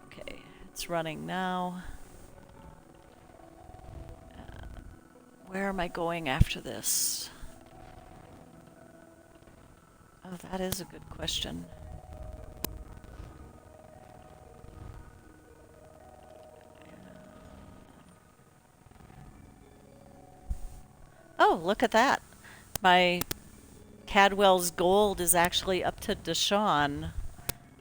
Okay, it's running now. Where am I going after this? Oh, that is a good question. Oh, look at that. My Cadwell's Gold is actually up to Deshawn,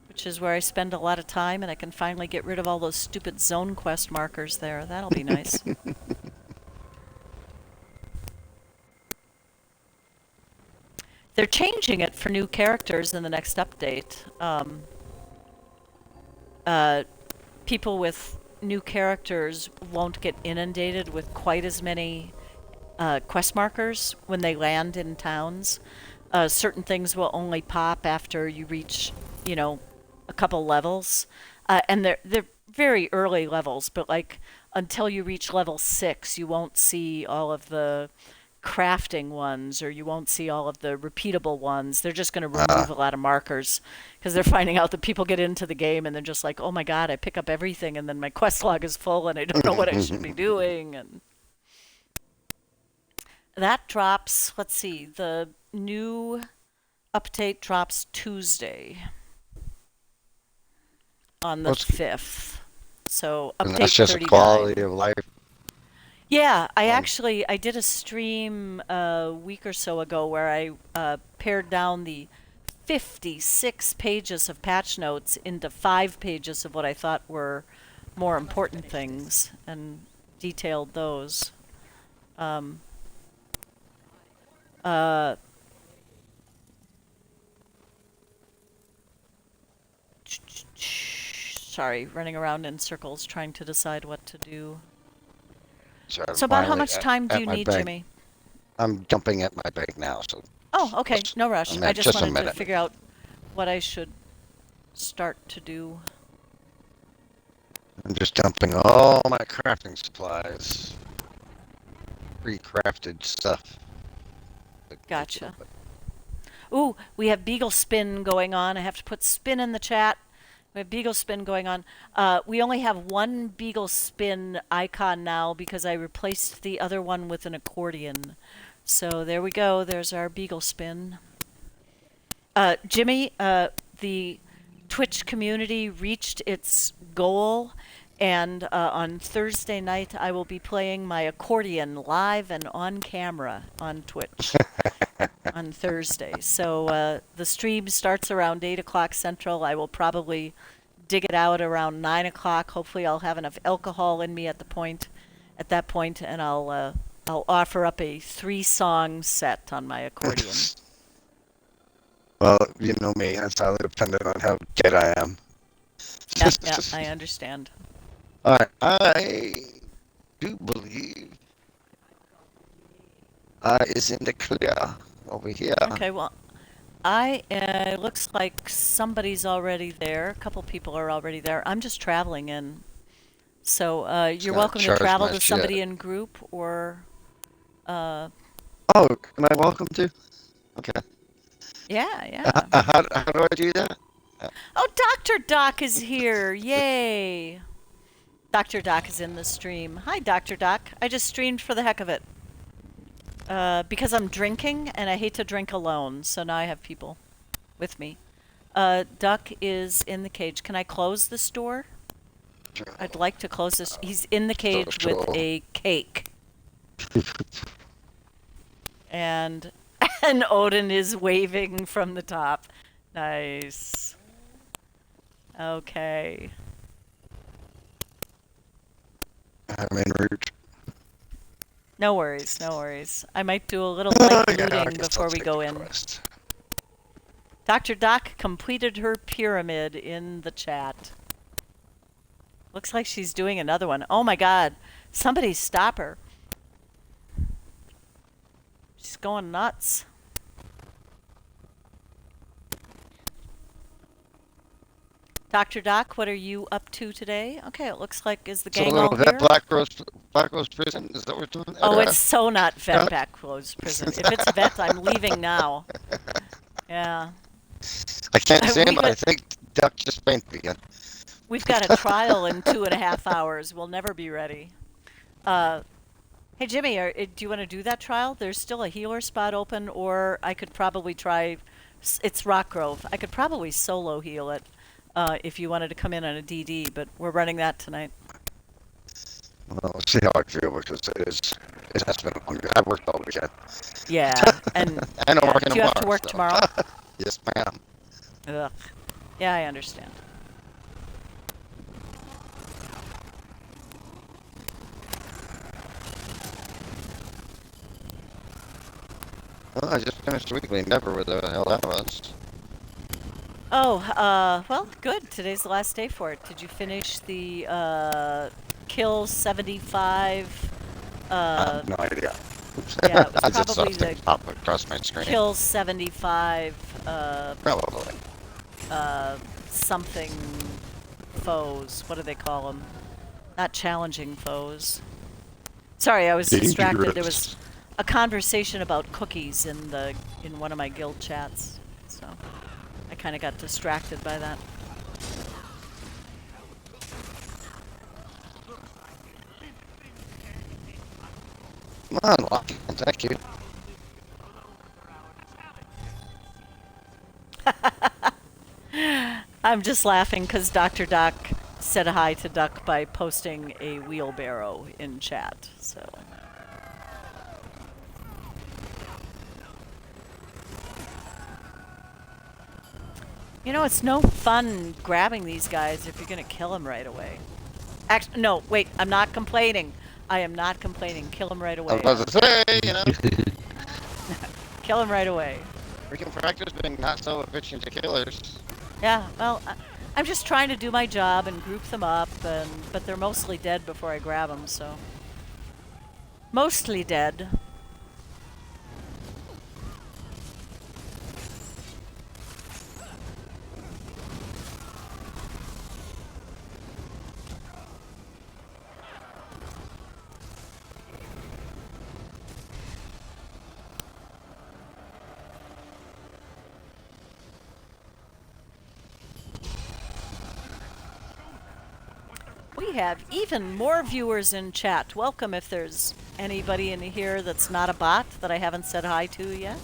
which is where I spend a lot of time, and I can finally get rid of all those stupid zone quest markers there. That'll be nice. They're changing it for new characters in the next update. People with new characters won't get inundated with quite as many quest markers when they land in towns. Certain things will only pop after you reach, you know, a couple levels, and they're very early levels. But like until you reach level 6, you won't see all of the crafting ones, or you won't see all of the repeatable ones. They're just going to remove a lot of markers because they're finding out that people get into the game and they're just like, oh my god, I pick up everything and then my quest log is full and I don't know what I should be doing. And that drops, let's see, the new update drops Tuesday on the 5th. So And update that's just a 39. quality of life. Yeah, I did a stream a week or so ago where I pared down the 56 pages of patch notes into 5 pages of what I thought were more important things and detailed those. Sorry, running around in circles trying to decide what to do. So, I'm So about how finally much time do at you my need, bank. Jimmy? I'm jumping at my bank now, so Oh, okay, no rush. I just just a wanted to minute. figure out what I should start to do. I'm just dumping all my crafting supplies. Pre-crafted stuff. Gotcha. Ooh, we have Beagle Spin going on. I have to put spin in the chat. We have Beagle Spin going on. We only have one Beagle Spin icon now because I replaced the other one with an accordion. So there we go. There's our Beagle Spin. Jimmy, the Twitch community reached its goal, and on Thursday night I will be playing my accordion live and on camera on Twitch on Thursday. So the stream starts around 8 o'clock Central. I will probably dig it out around 9 o'clock. Hopefully I'll have enough alcohol in me at that point, and I'll offer up a 3-song set on my accordion. Well, you know me. That's highly dependent on how good I am. Yeah, I understand. All right, I do believe is in the clear over here. Okay, well, looks like somebody's already there. A couple people are already there. I'm just traveling in. So you're gonna welcome to charge travel my to somebody in group or... Oh, am I welcome to? Okay. Yeah. How do I do that? Oh, Dr. Doc is here. Yay. Dr. Doc is in the stream. Hi, Dr. Doc. I just streamed for the heck of it. Because I'm drinking, and I hate to drink alone, so now I have people with me. Duck is in the cage. Can I close this door? I'd like to close this. He's in the cage with a cake. And Odin is waving from the top. Nice. Okay. I'm en route. No worries, no worries. I might do a little light looting before we go in. Dr. Doc completed her pyramid in the chat. Looks like she's doing another one. Oh my god. Somebody stop her. She's going nuts. Dr. Doc, what are you up to today? Okay, it looks like is the So a gang little all vet here? Black Rose Prison. Is that what we're doing? Oh, it's so not vet Doc? back closed prison. If it's vet, I'm leaving now. Yeah. I can't see him, We've but I got, think Duck just fainted again. we've got a trial in 2.5 hours. We'll never be ready. Hey, Jimmy, do you want to do that trial? There's still a healer spot open, or I could probably try... It's Rock Grove. I could probably solo heal it if you wanted to come in on a DD, but we're running that tonight. Well, we'll see how I feel because it has been longer. I worked all weekend. Yeah, and And I'm yeah, working do you have to tomorrow, work so. tomorrow? Yes, ma'am. Ugh. Yeah, I understand. Well, I just finished weekly. Never where the hell that was. Oh, well, good. Today's the last day for it. Did you finish the kill 75? I have no idea. Oops. Yeah, it was I just saw probably things the pop across my screen. kill 75 Probably. something foes. What do they call them? Not challenging foes. Sorry, I was distracted. There was a conversation about cookies in one of my guild chats, so I kind of got distracted by that. Come on, Lockie. Thank you. I'm just laughing because Dr. Doc said hi to Duck by posting a wheelbarrow in chat, so... You know, it's no fun grabbing these guys if you're going to kill them right away. Actually, no, wait, I'm not complaining. I am not complaining. Kill them right I away. was about to say, you know, Kill them right away. we can practice being not so efficient to killers. Yeah, well, I'm just trying to do my job and group them up, but they're mostly dead before I grab them, so... Mostly dead. We have even more viewers in chat. Welcome if there's anybody in here that's not a bot that I haven't said hi to yet.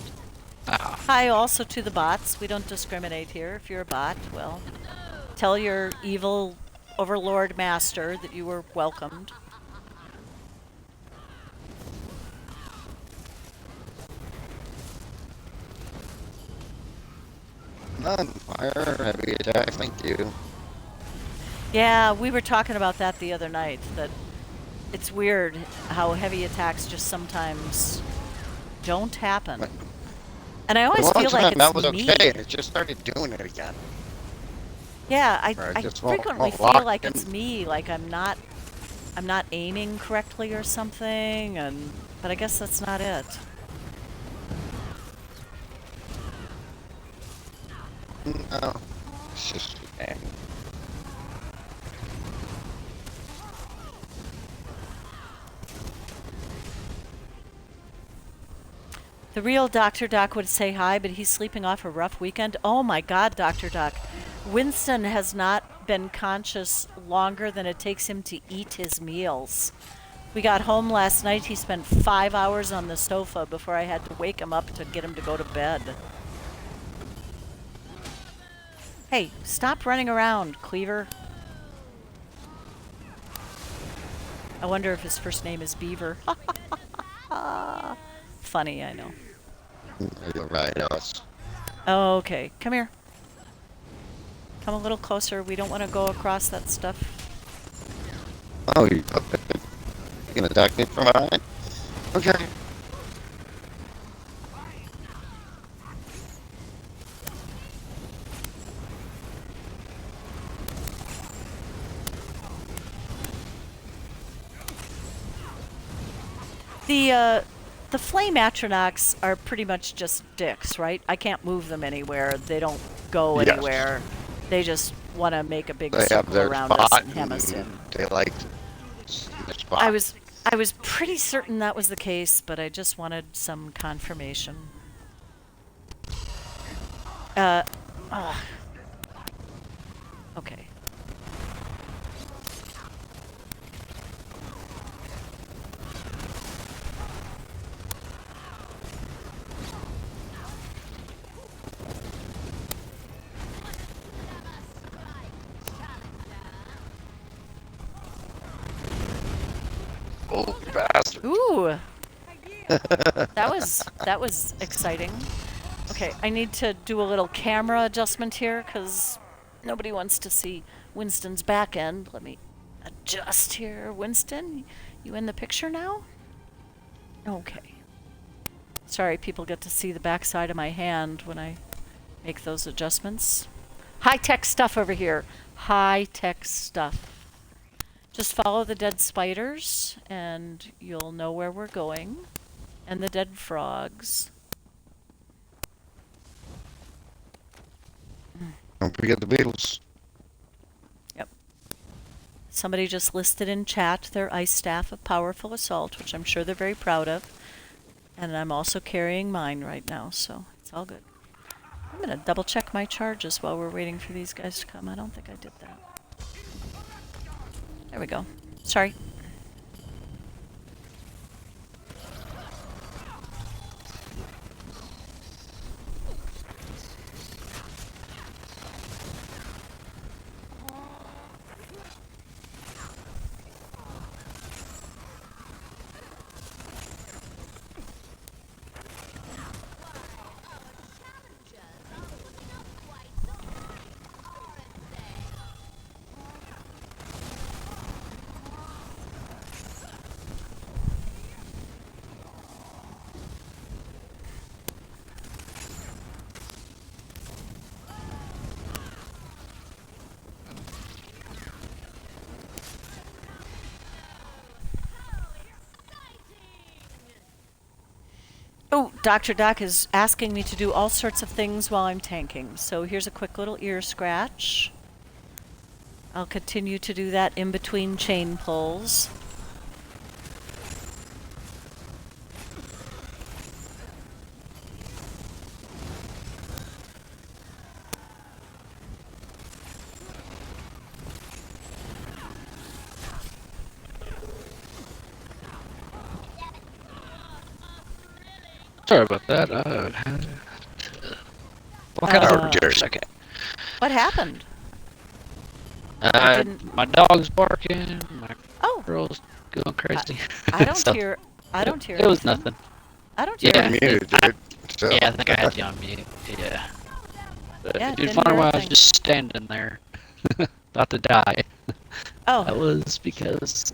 Hi also to the bots. We don't discriminate here. If you're a bot, well, tell your evil overlord master that you were welcomed. None. Fire, heavy attack, thank you. Yeah, we were talking about that the other night, that it's weird how heavy attacks just sometimes don't happen. And I always One feel time like that it's was me. okay, and it just started doing it again. Yeah, Or it I just won't frequently feel lock like in. it's me, like I'm not aiming correctly or something, but I guess that's not it. No, it's just bad. The real Dr. Doc would say hi, but he's sleeping off a rough weekend. Oh my God, Dr. Doc. Winston has not been conscious longer than it takes him to eat his meals. We got home last night. He spent 5 hours on the sofa before I had to wake him up to get him to go to bed. Hey, stop running around, Cleaver. I wonder if his first name is Beaver. Funny, I know. You're right, Alice. Oh, okay. Come here. Come a little closer. We don't want to go across that stuff. Oh, you okay. You gonna attack me from behind? Okay. The flame atronachs are pretty much just dicks, right? I can't move them anywhere. They don't go Yes. anywhere. They just want to make a big They have circle their around us spot and hem us and in. they like their spot. I was pretty certain that was the case, but I just wanted some confirmation. Ugh. Okay. Oh, you bastard. Ooh. That was exciting. Okay, I need to do a little camera adjustment here because nobody wants to see Winston's back end. Let me adjust here. Winston, you in the picture now? Okay. Sorry, people get to see the backside of my hand when I make those adjustments. High-tech stuff over here. High-tech stuff. Just follow the dead spiders, and you'll know where we're going. And the dead frogs. Don't forget the Beatles. Yep. Somebody just listed in chat their ice staff of powerful assault, which I'm sure they're very proud of. And I'm also carrying mine right now, so it's all good. I'm going to double check my charges while we're waiting for these guys to come. I don't think I did that. There we go. Sorry. Oh, Dr. Doc is asking me to do all sorts of things while I'm tanking. So here's a quick little ear scratch. I'll continue to do that in between chain pulls. Sorry about that. Walk out over here a second. What happened? I didn't. My dog's barking. My Oh, girl's going crazy. I don't So, hear. I don't hear. It was anything. nothing. I don't hear. Yeah, You're anything. muted, dude. So. Yeah, I think I had you on mute. Yeah. But Yeah, dude, didn't wonder hear why I a was thing. just standing there, about to die. Oh, That was because.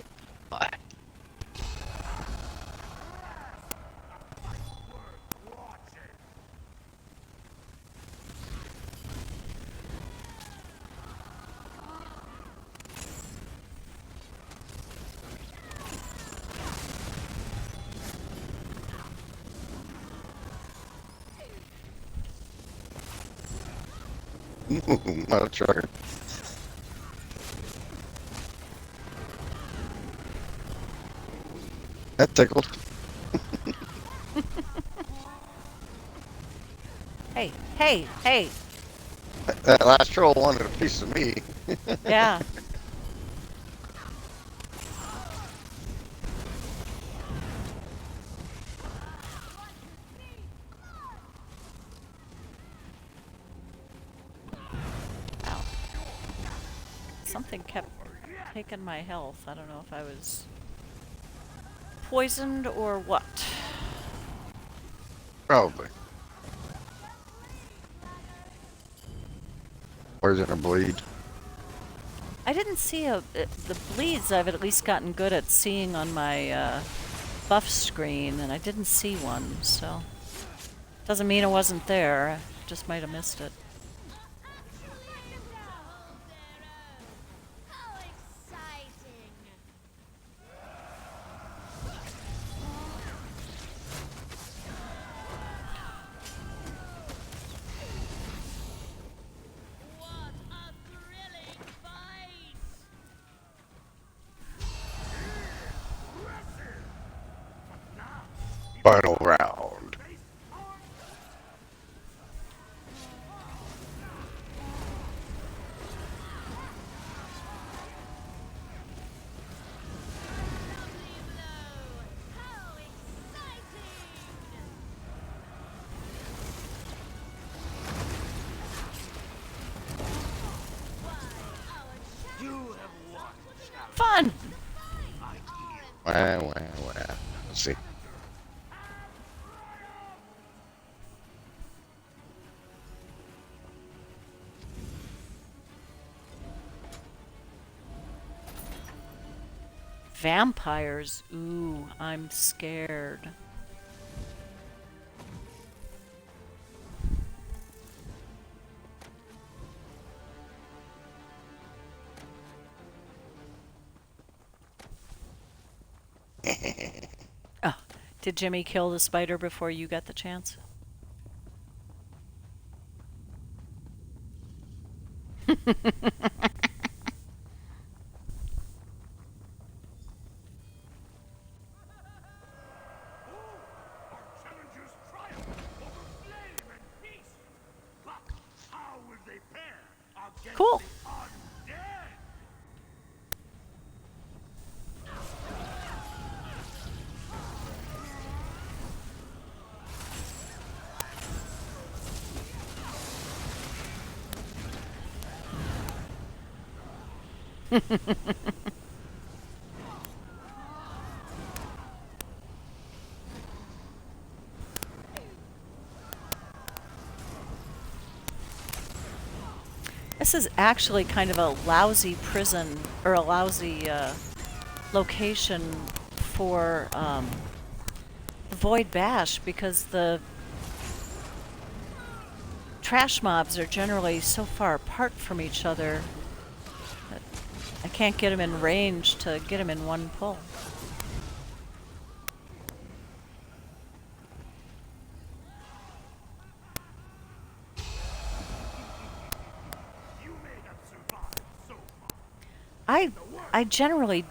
Not a trucker. That tickled. hey, hey, hey. That last troll wanted a piece of me. Yeah. Ow. Something kept taking my health. I don't know if I was poisoned or what. Probably. Poison or bleed. I didn't see the bleeds. I've at least gotten good at seeing on my buff screen, and I didn't see one, so doesn't mean it wasn't there. I just might have missed it. How exciting! What a thrilling Final round. How exciting! You have won the challenge. Fun! Well. Let's see. Vampires. Ooh, I'm scared. Oh, did Jimmy kill the spider before you got the chance? Our challengers triumph over flame and peace. But how will they fare against Cool. the undead? This is actually kind of a lousy prison, or a lousy location for the Void Bash, because the trash mobs are generally so far apart from each other that I can't get them in range to get them in one pull. You may have survived so far. I generally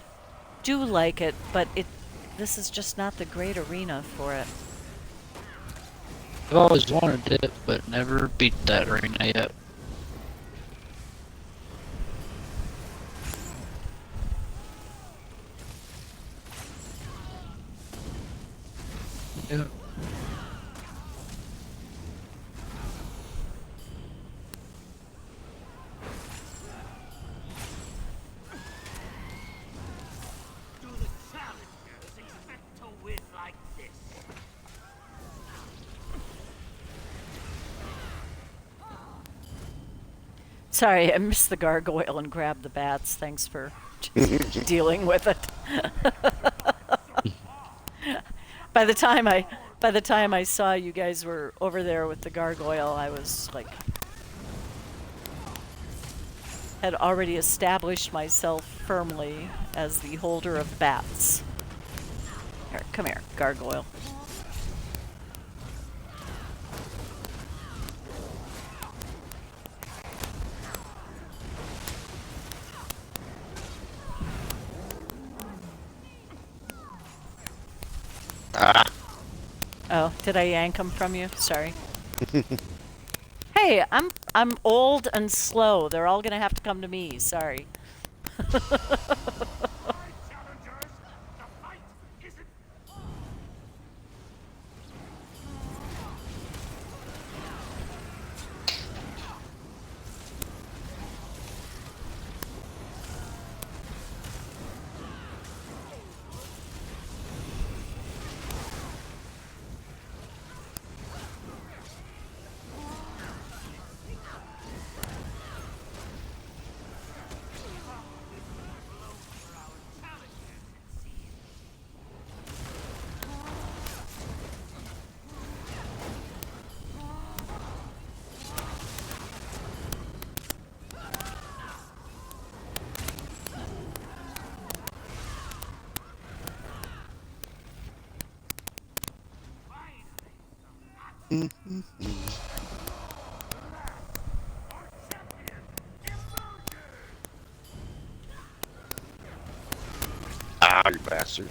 do like it, but this is just not the great arena for it. I've always wanted it, but never beat that arena yet. Yeah. Do the challengers expect to win like this? Sorry, I missed the gargoyle and grabbed the bats. Thanks for dealing with it. By the time I saw you guys were over there with the gargoyle, I was like, had already established myself firmly as the holder of bats. Here, come here, gargoyle. Ah. Oh, did I yank him from you? Sorry. Hey, I'm old and slow. They're all gonna have to come to me. Sorry. Challengers, the fight isn't. Ah, you bastard.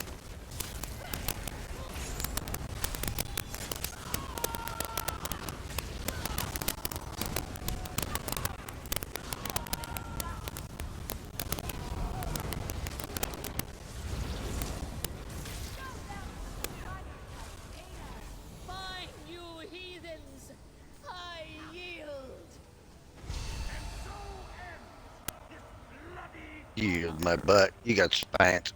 You, my butt. You got spanked.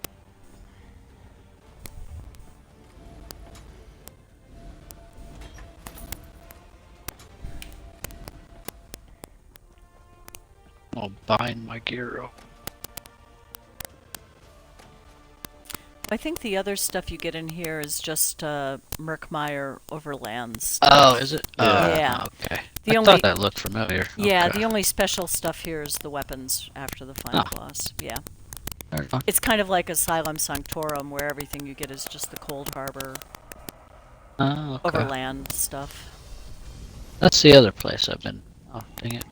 I'll bind my gear up. I think the other stuff you get in here is just Merkmeyer Overlands. Oh, is it? Yeah. Okay. The I only- thought that looked familiar. Yeah, Okay. the only special stuff here is the weapons after the final Oh. boss. Yeah. Very fun. It's kind of like Asylum Sanctorum, where everything you get is just the Cold Harbor Oh, okay. Overland stuff. That's the other place I've been. Oh, dang it.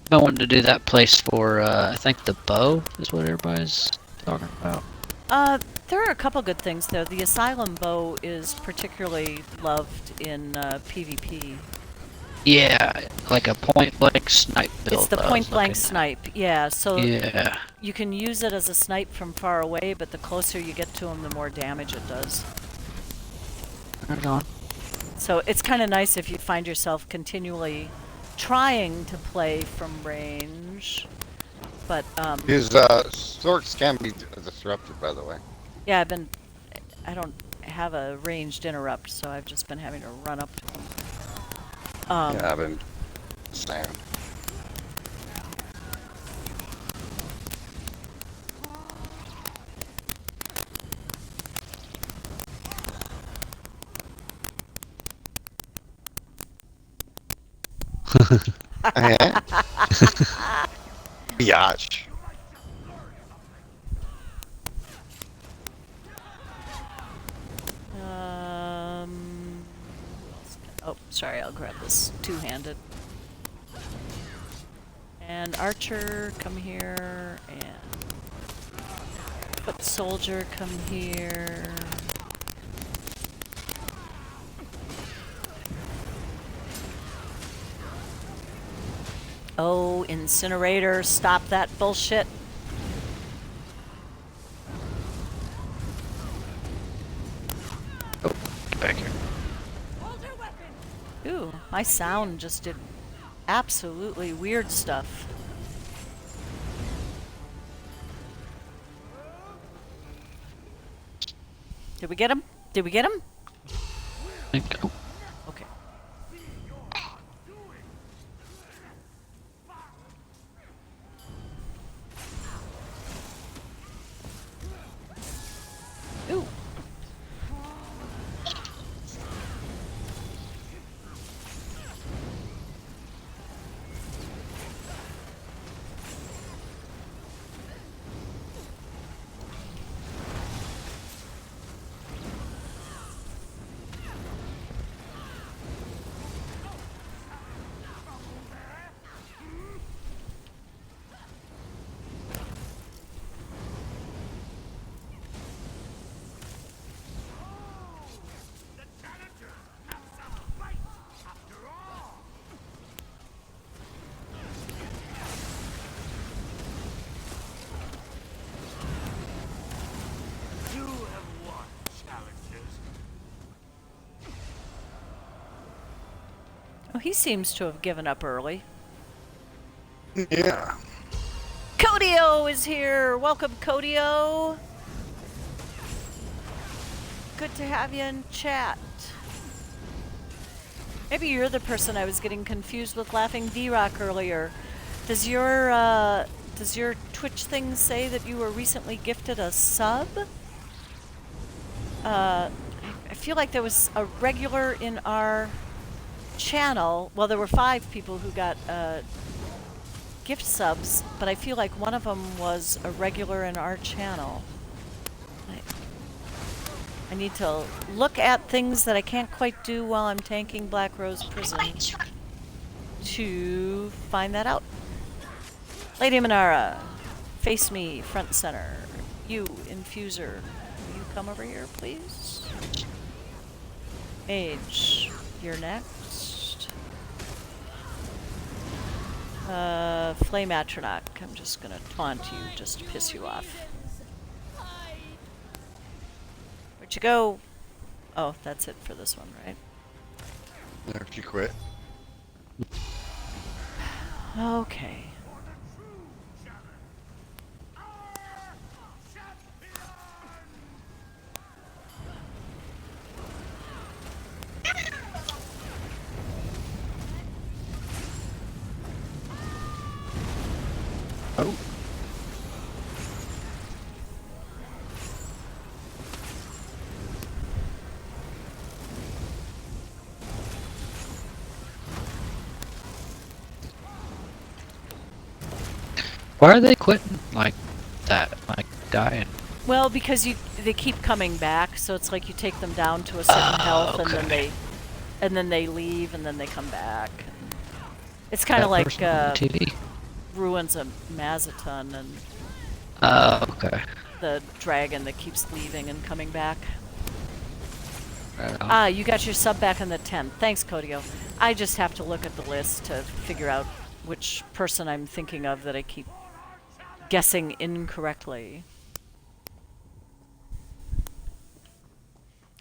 I wanted to do that place for, I think the bow is what everybody's talking about. There are a couple good things, though. The Asylum bow is particularly loved in PvP. Yeah, like a point blank snipe build. It's the I was point blank looking at. snipe, yeah. So Yeah. you can use it as a snipe from far away, but the closer you get to them, the more damage it does. Right on. So it's kind of nice if you find yourself continually trying to play from range. But, His storks can be disrupted, by the way. yeah, I don't have a ranged interrupt, so I've just been having to run up to them. Yeah, I've been saying. Biatch. Oh, sorry, I'll grab this two-handed. And Archer, come here, and Foot Soldier, come here. Oh, Incinerator, stop that bullshit. Oh, get back here. Ooh, my sound just did absolutely weird stuff. Did we get him? Did we get him? Oh, Okay. Ooh. You have won, challengers. Oh, he seems to have given up early. Yeah. Codio is here. Welcome, Codio. Good to have you in chat. Maybe you're the person I was getting confused with laughing D-Rock earlier. Does your Twitch thing say that you were recently gifted a sub? I feel like there was a regular in our channel. Well, there were 5 people who got gift subs, but I feel like one of them was a regular in our channel. I need to look at things that I can't quite do while I'm tanking Black Rose Prison to find that out. Lady Minara, face me, front and center. You, Infuser, will you come over here, please? Mage, you're next. Flame Atronach, I'm just gonna taunt you just to piss you off. Where'd you go? Oh, that's it for this one, right? If you quit. Okay. Why are they quitting like that? Like dying? Well, because they keep coming back, so it's like you take them down to a certain health, and okay. then they leave, and then they come back. It's kind That of like person on the TV. Ruins of Mazaton and Oh, okay. the dragon that keeps leaving and coming back. Right on. Ah, you got your sub back in the 10. Thanks, Kodio. I just have to look at the list to figure out which person I'm thinking of that I keep guessing incorrectly.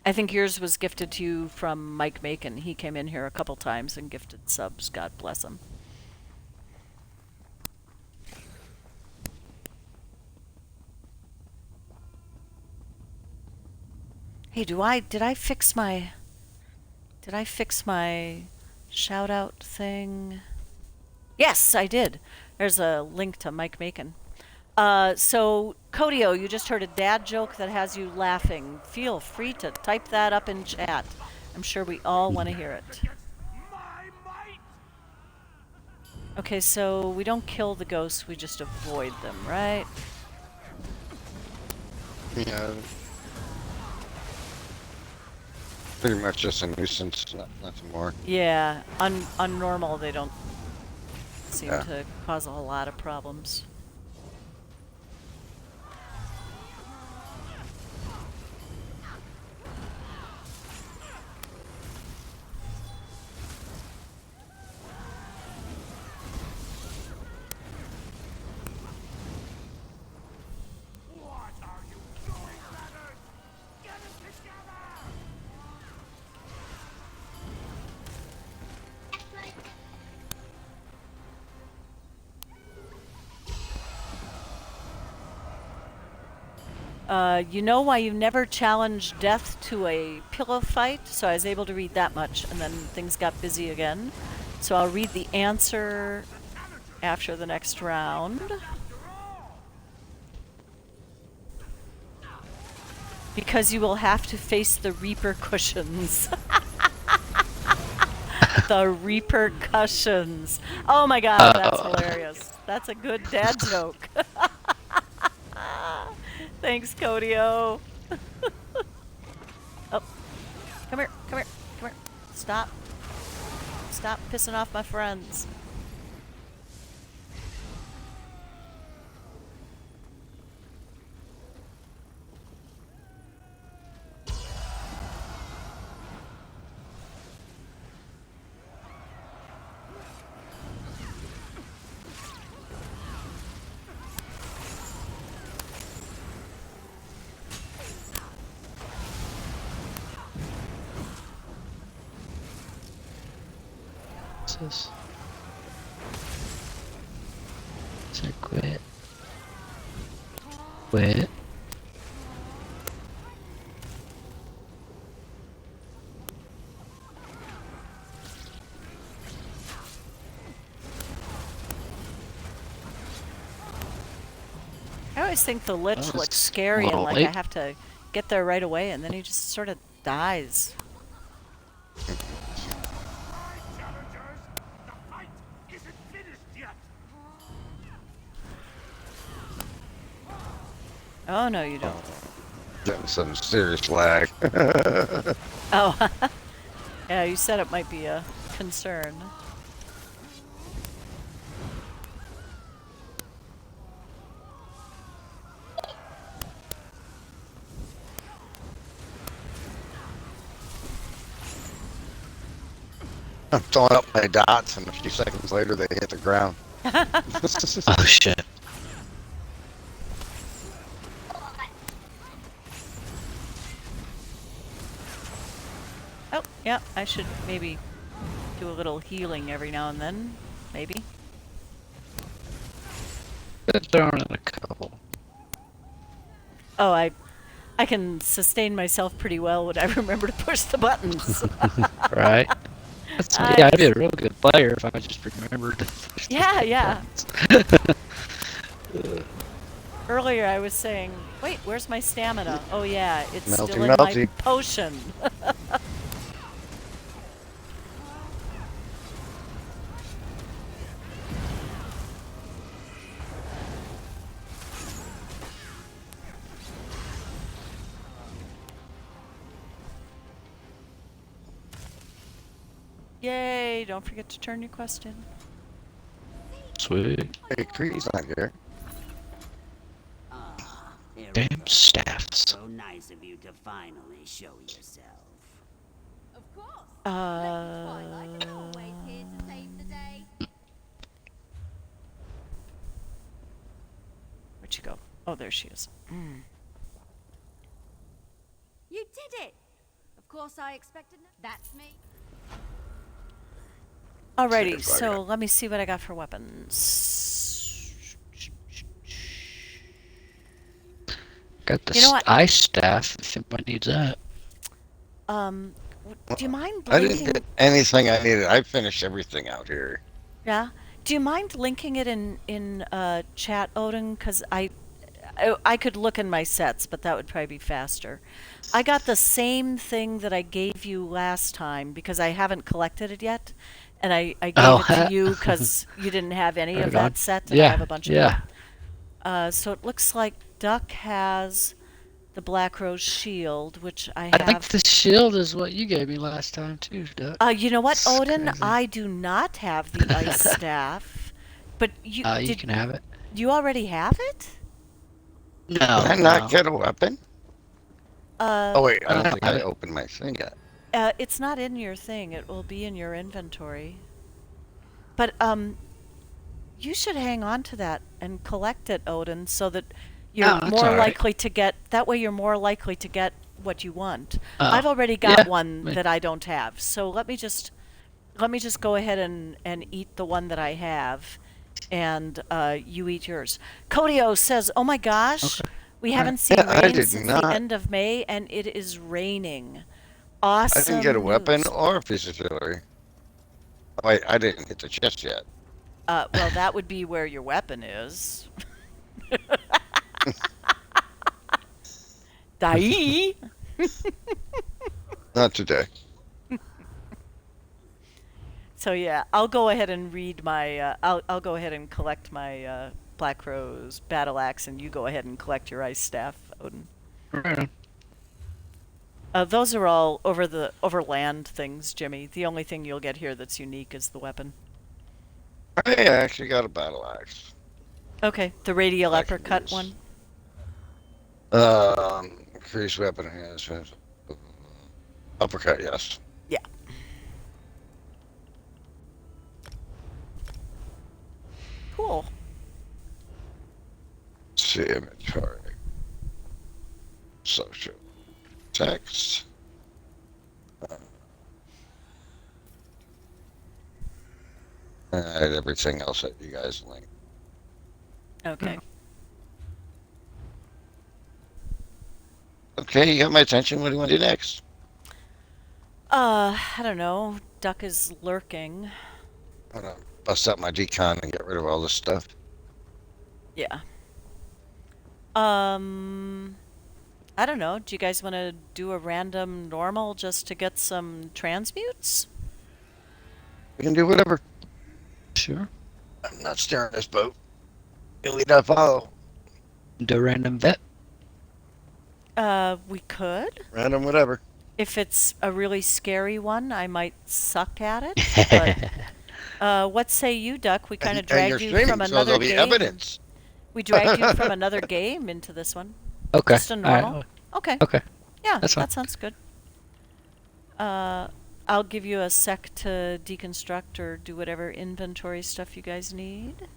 I think yours was gifted to you from Mike Macon. He came in here a couple times and gifted subs. God bless him. Hey, did I fix my shout out thing? Yes, I did. There's a link to Mike Macon. So, Kodio, you just heard a dad joke that has you laughing. Feel free to type that up in chat. I'm sure we all want to hear it. My might! Okay, so we don't kill the ghosts, we just avoid them, right? Yeah. Pretty much just a nuisance, nothing more. Yeah, on normal they don't seem Yeah. to cause a whole lot of problems. What are you doing, Leonard? Get it together! You know why you never challenged death to a pillow fight? So I was able to read that much, and then things got busy again. So I'll read the answer after the next round. Because you will have to face the repercussions. The repercussions. Oh my god, that's hilarious. That's a good dad joke. Thanks, Kodio. Oh, come here, come here, come here. Stop. Stop pissing off my friends. What's this? Is it quit? Quit. I always think the Lich Oh, looks it's scary a and little like I late. have to get there right away, and then he just sort of dies. Challengers, the fight isn't finished yet! Oh no, you don't. Getting some serious lag. Oh, yeah, you said it might be a concern. I'm throwing up my dots, and a few seconds later they hit the ground. Oh shit. Oh, yeah, I should maybe do a little healing every now and then. Maybe. Good throwing in a couple. Oh, I can sustain myself pretty well when I remember to push the buttons. Right? That's, yeah, I'd be a real good player if I just remembered to push the Yeah, yeah. buttons. Earlier I was saying, wait, where's my stamina? Oh yeah, it's Melty, still in my melty. potion. Yay! Don't forget to turn your quest in. Sweet. Hey, Cree's not here. Ah, here we Damn go. staffs. So nice of you to finally show yourself. Of course. Lady Twilight, Uh, always here to save the day. Where'd she go? Oh, there she is. You did it! Of course, I expected no. That's me. Alrighty, Save so bugger. let me see what I got for weapons. Got the You know what? ice staff if anybody needs that. Do you mind I didn't linking? get anything I needed. I finished everything out here. Yeah. Do you mind linking it in chat, Odin? Because I could look in my sets, but that would probably be faster. I got the same thing that I gave you last time because I haven't collected it yet, and I gave Oh, it to you because you didn't have any of right that on. set, and I have Yeah, a bunch of it. yeah. So it looks like Duck has the Black Rose Shield, which I I think have. the shield is what you gave me last time too, Duck. You know what, It's Odin? crazy. I do not have the ice staff, but you You did. can have it. You already have it? Did No, I not no. get a weapon? Uh, Oh, wait. I I don't don't think have I it. opened my thing yet. it's not in your thing. It will be in your inventory. But you should hang on to that and collect it, Odin, so that you're Oh, that's more all right. likely to get. That way, you're more likely to get what you want. I've Oh, already got yeah. one me- that I don't have, so let me just go ahead and eat the one that I have, and you eat yours. Codio says, "Oh my gosh, Okay. we All right. haven't seen Yeah, I rain did since the not. end of May, and it is raining. I didn't get a Awesome weapon news." or a piece of jewelry. Oh, wait, I didn't hit the chest yet. Well, that would be where your weapon is. Dai. Not today. So yeah, I'll go ahead and read my. I'll go ahead and collect my Black Rose battle axe, and you go ahead and collect your ice staff, Odin. Right on. Those are all overland things, Jimmy. The only thing you'll get here that's unique is the weapon. I actually got a battle axe. Okay, the radial I can uppercut use. one. Increased weapon has uppercut, yes. Yeah. Cool. See inventory. Social text. And everything else that you guys link. Okay. Okay, you got my attention. What do you want to do next? I don't know. Duck is lurking. I'm gonna bust out my decon and get rid of all this stuff. Yeah. I don't know. Do you guys want to do a random normal just to get some transmutes? We can do whatever. Sure. I'm not steering this boat. You'll lead, I follow. Do a random vet. We could. Random whatever. If it's a really scary one, I might suck at it. But what say you, Duck? We kind of And you're dragged you streaming, from so another there'll be game. evidence. We dragged you from another game into this one. Okay. Just a All normal. right. Okay. Okay. Yeah, That's fine. that sounds good. I'll give you a sec to deconstruct or do whatever inventory stuff you guys need.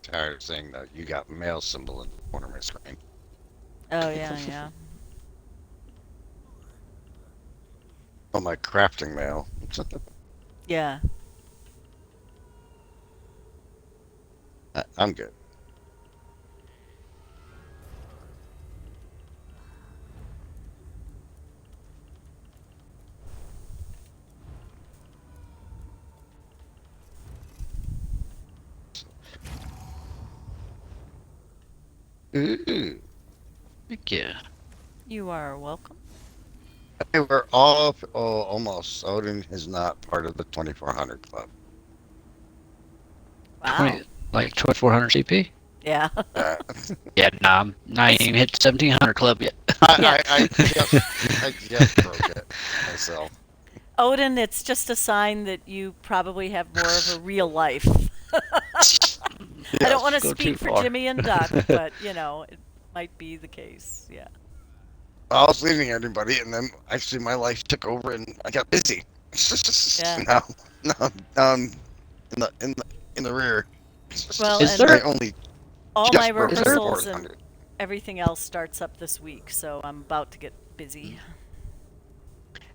Tired of saying that you got mail symbol in the corner of my screen. Oh yeah, yeah. On my crafting mail. Yeah. I'm good. Ooh. Thank you. You are welcome. Hey, we're all almost. Odin is not part of the 2400 club. Wow. Like 2400 CP? Yeah. Uh, Yeah, nah, I ain't It's even hit 1700 club yet. yeah. I just broke it myself. Odin, it's just a sign that you probably have more of a real life. I don't want Yes. to Go too speak for far. Jimmy and Duck, but it might be the case. Yeah. I was leaving everybody, and then actually my life took over, and I got busy. Yeah. now, now I'm in the rear. Well, Is and I there only all my just broke is there 24 rehearsals and 100. everything else starts up this week, so I'm about to get busy.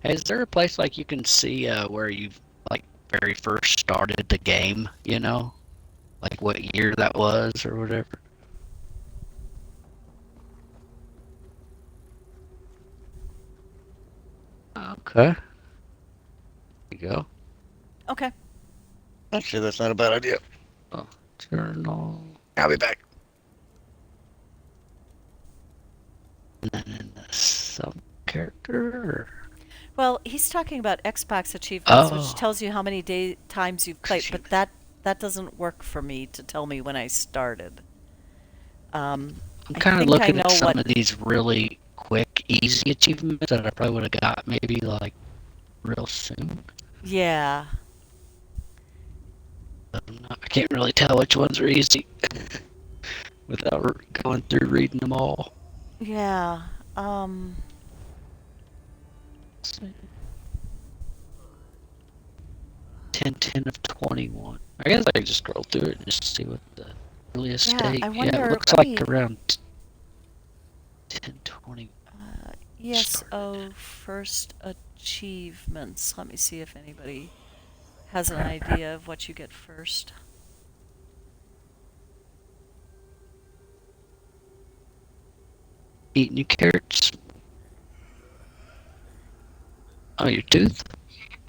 is there a place like you can see where you've like very first started the game? You know, like what year that was or whatever. Okay, there you go. Okay. Actually, that's not a bad idea. Oh, journal. I'll be back. And then in the sub character. Well, he's talking about Xbox achievements, which Oh, tells you how many times you've played, but that doesn't work for me to tell me when I started. I'm I kind of think I looking at know some what. of these really quick, easy achievements that I probably would have got maybe like real soon. Yeah. I can't really tell which ones are easy without going through reading them all. Yeah. Um. 10, 10 of 21. I guess I could just scroll through it and just see what the earliest Yeah. date. I Yeah, it wonder. looks Let like me. around 1020 started. ESO first achievements. Let me see if anybody has an idea of what you get first. Eating your carrots. Oh, your tooth?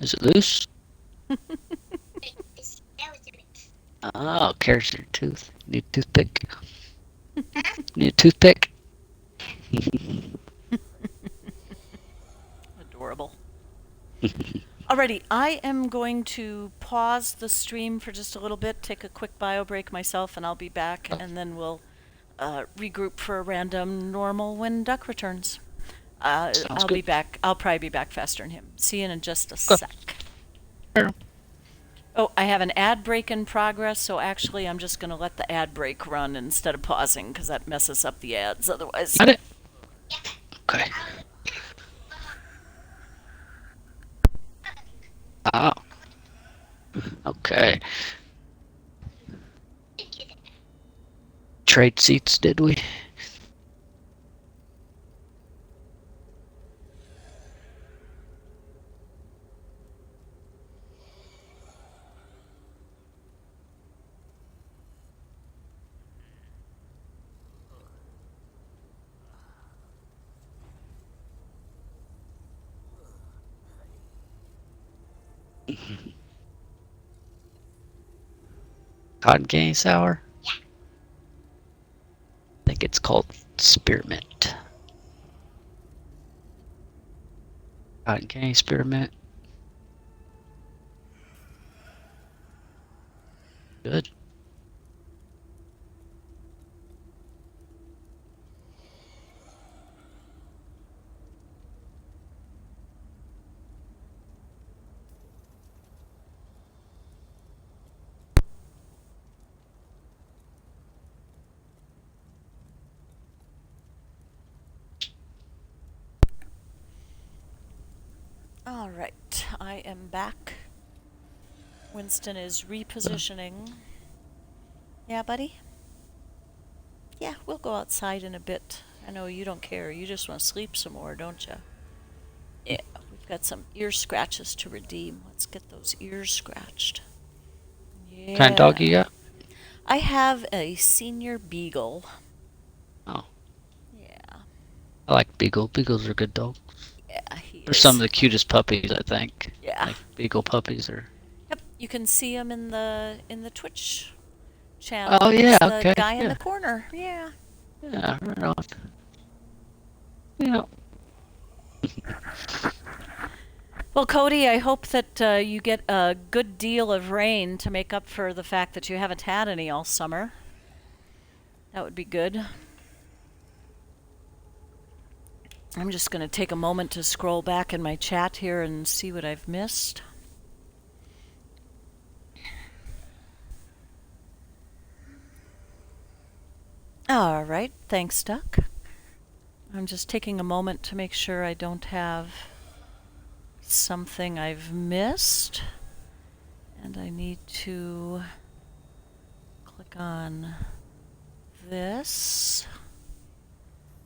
Is it loose? Oh, carrots in your tooth. Need a toothpick. Need a toothpick. Adorable. Alrighty, I am going to pause the stream for just a little bit, take a quick bio break myself, and I'll be back, and then we'll regroup for a random normal when Duck returns. Sounds I'll good. be back. I'll probably be back faster than him. See you in just a Okay. sec. Oh, I have an ad break in progress, so actually I'm just going to let the ad break run instead of pausing because that messes up the ads otherwise. Got it. Okay. Oh, okay. Trade seats, did we? Cotton candy sour? I think it's called spearmint. Cotton candy spearmint. Good. All right, I am back. Winston is repositioning. Yeah, buddy? Yeah, we'll go outside in a bit. I know you don't care. You just want to sleep some more, don't you? Yeah, we've got some ear scratches to redeem. Let's get those ears scratched. What kind of dog you Yeah. got? I have a senior beagle. Oh, Yeah. I like beagle. Beagles are good dogs. Yeah, he They're some is. of the cutest puppies, I think. Yeah. Like beagle puppies are. Yep, you can see him in the Twitch Oh channel. yeah. He's the Okay. guy in the Yeah. corner. Yeah. Yeah. Right on. Yeah. Well, Cody, I hope that you get a good deal of rain to make up for the fact that you haven't had any all summer. That would be good. I'm just going to take a moment to scroll back in my chat here and see what I've missed. All right, thanks, Duck. I'm just taking a moment to make sure I don't have something I've missed. And I need to click on this.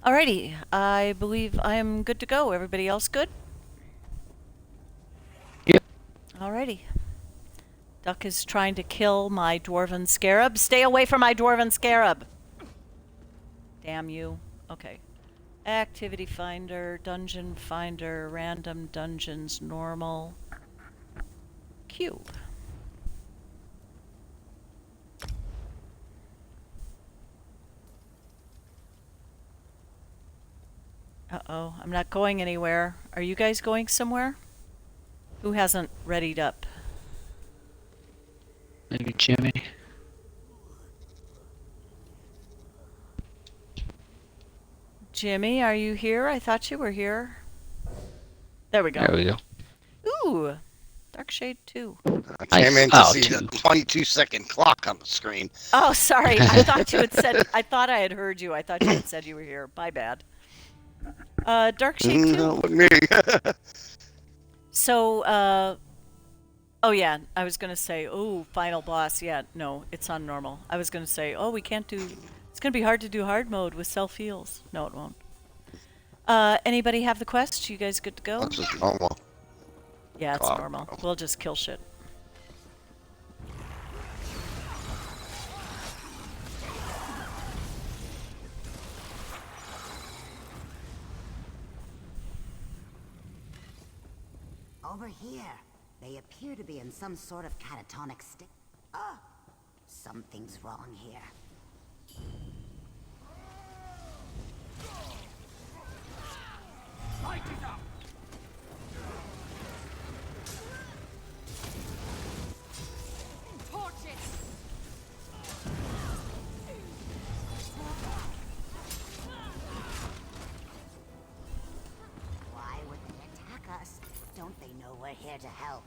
Alrighty, I believe I am good to go. Everybody else good? Yep. Alrighty. Duck is trying to kill my dwarven scarab. Stay away from my dwarven scarab! Damn you. Okay. Activity finder, dungeon finder, random dungeons, normal. Q. Uh-oh, I'm not going anywhere. Are you guys going somewhere? Who hasn't readied up? Maybe Jimmy. Jimmy, are you here? I thought you were here. There we go. There we go. Ooh, Dark Shade 2. I came Nice. in to Oh, see the two. 22-second clock on the screen. Oh, sorry. I thought you had said. I thought I had heard you. I thought you had said you were here. My bad. Dark Shade 2. No, with me. So, oh yeah, I was gonna say, oh, final boss. Yeah, no, it's on normal. I was gonna say, oh, we can't do. It's gonna be hard to do hard mode with self heals. No, it won't. Anybody have the quest? You guys good to go? This is normal. Yeah, it's Oh, normal. no. We'll just kill shit. Over here, they appear to be in some sort of catatonic state. Oh, something's wrong here. Light it up! Torches! Why would they attack us? Don't they know we're here to help?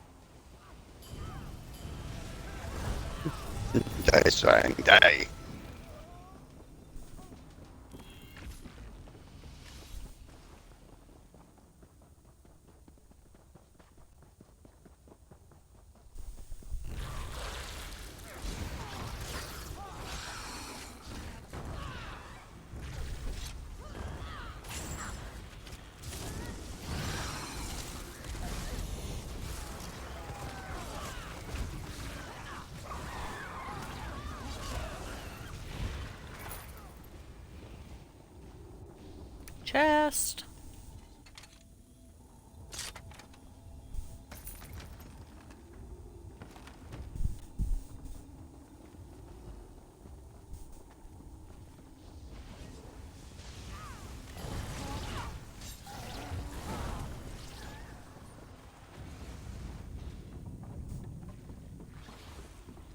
Die, Swang, die. Chest.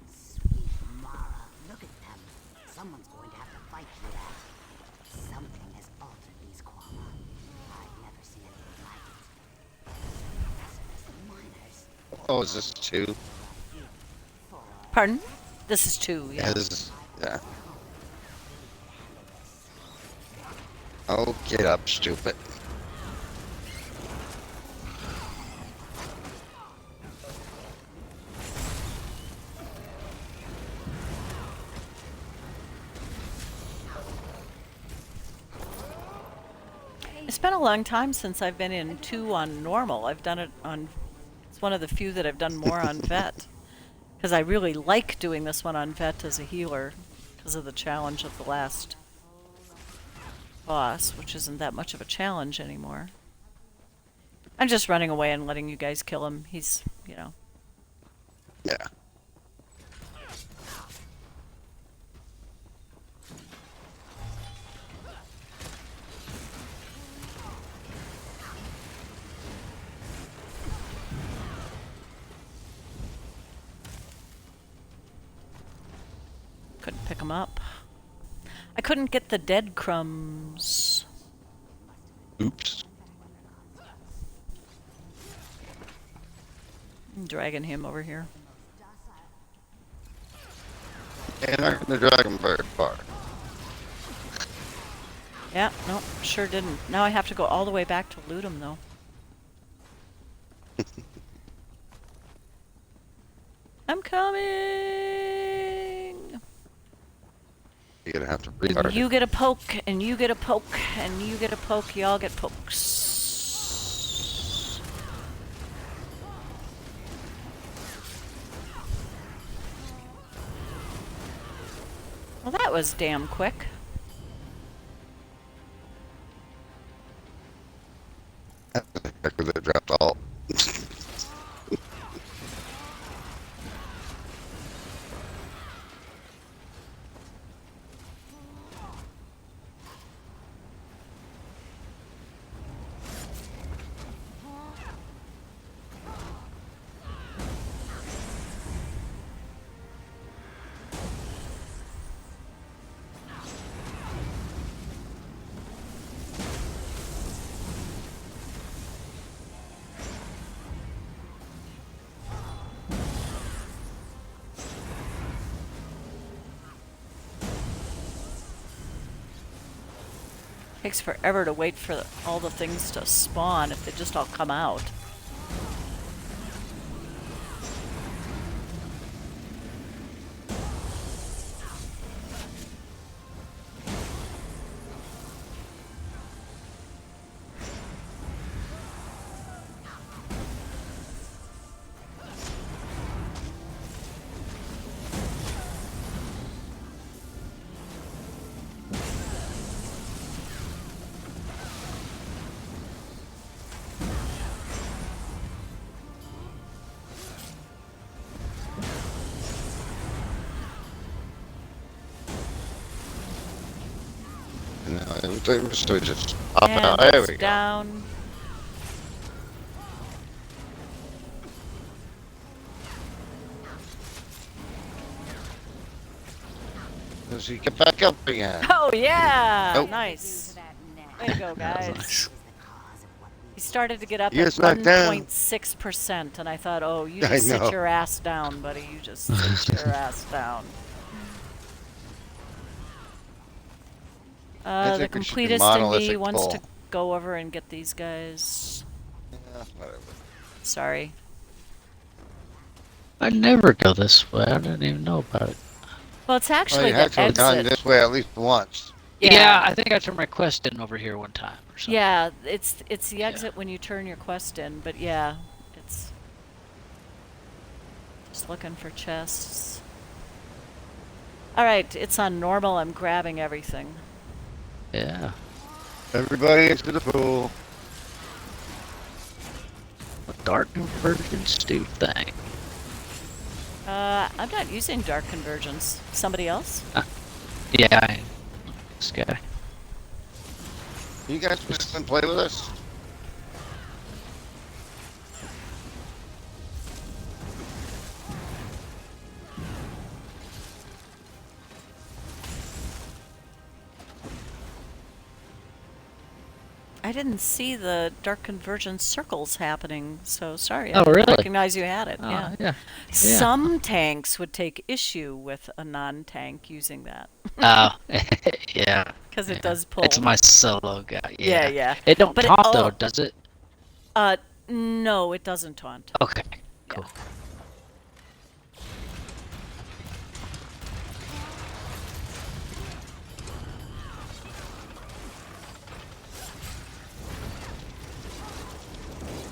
Sweet Mara, look at them. Someone's going to have to fight for that. Something has altered these Quama. I've never seen anything like it. As the miners, Oh, is this 2? Pardon? This is 2, Yeah, yeah. this is. Yeah. Oh, get up, stupid. It's been a long time since I've been in 2 on normal. I've done it on. It's one of the few that I've done more on vet. Because I really like doing this one on vet as a healer. Because of the challenge of the last boss, which isn't that much of a challenge anymore. I'm just running away and letting you guys kill him. He's, you know. Yeah. come up. I couldn't get the dead crumbs. Oops. I'm dragging him over here. And I'm the dragon bird bar. Yeah, no, sure didn't. Now I have to go all the way back to loot him, though. I'm coming! You're gonna have to restart. You get a poke, and you get a poke, and you get a poke, y'all get pokes. Well, that was damn quick. Heck with it, dropped all. Takes forever to wait for all the things to spawn if they just all come out. And now everything was just up And out. There that's we go. down. Does he get back up again? Oh yeah! Nope. Nice. that neck Way to go, That was guys. nice. is the cause of what we He started to get up You're at knocked down. 1.6%, and I thought, oh, you I just sit know. your ass down, buddy. You just sit your ass down. The think we should do completist in me monolithic wants to pull. go over and get these guys. Yeah, whatever. Sorry. I never go this way. I didn't even know about it. Well, it's Well, actually you the have to have gone exit. this way at least once. Yeah. I think I turned my quest in over here one time or something. Yeah, it's the Yeah. exit when you turn your quest in, but yeah, it's just looking for chests. All right, it's on normal. I'm grabbing everything. Yeah. Everybody into the pool. What dark convergence do thing? I'm not using dark convergence. Somebody else? Yeah, this guy. You guys want to come play with us? I didn't see the dark convergence circles happening, so sorry. Oh, I didn't really? recognize you had it. Yeah. Yeah. Some tanks would take issue with a non-tank using that Oh, yeah. because Yeah. it does pull. It's my solo guy. Yeah, Yeah. yeah. It don't But it- taunt oh. though, does it? No, it doesn't taunt. Okay. Cool.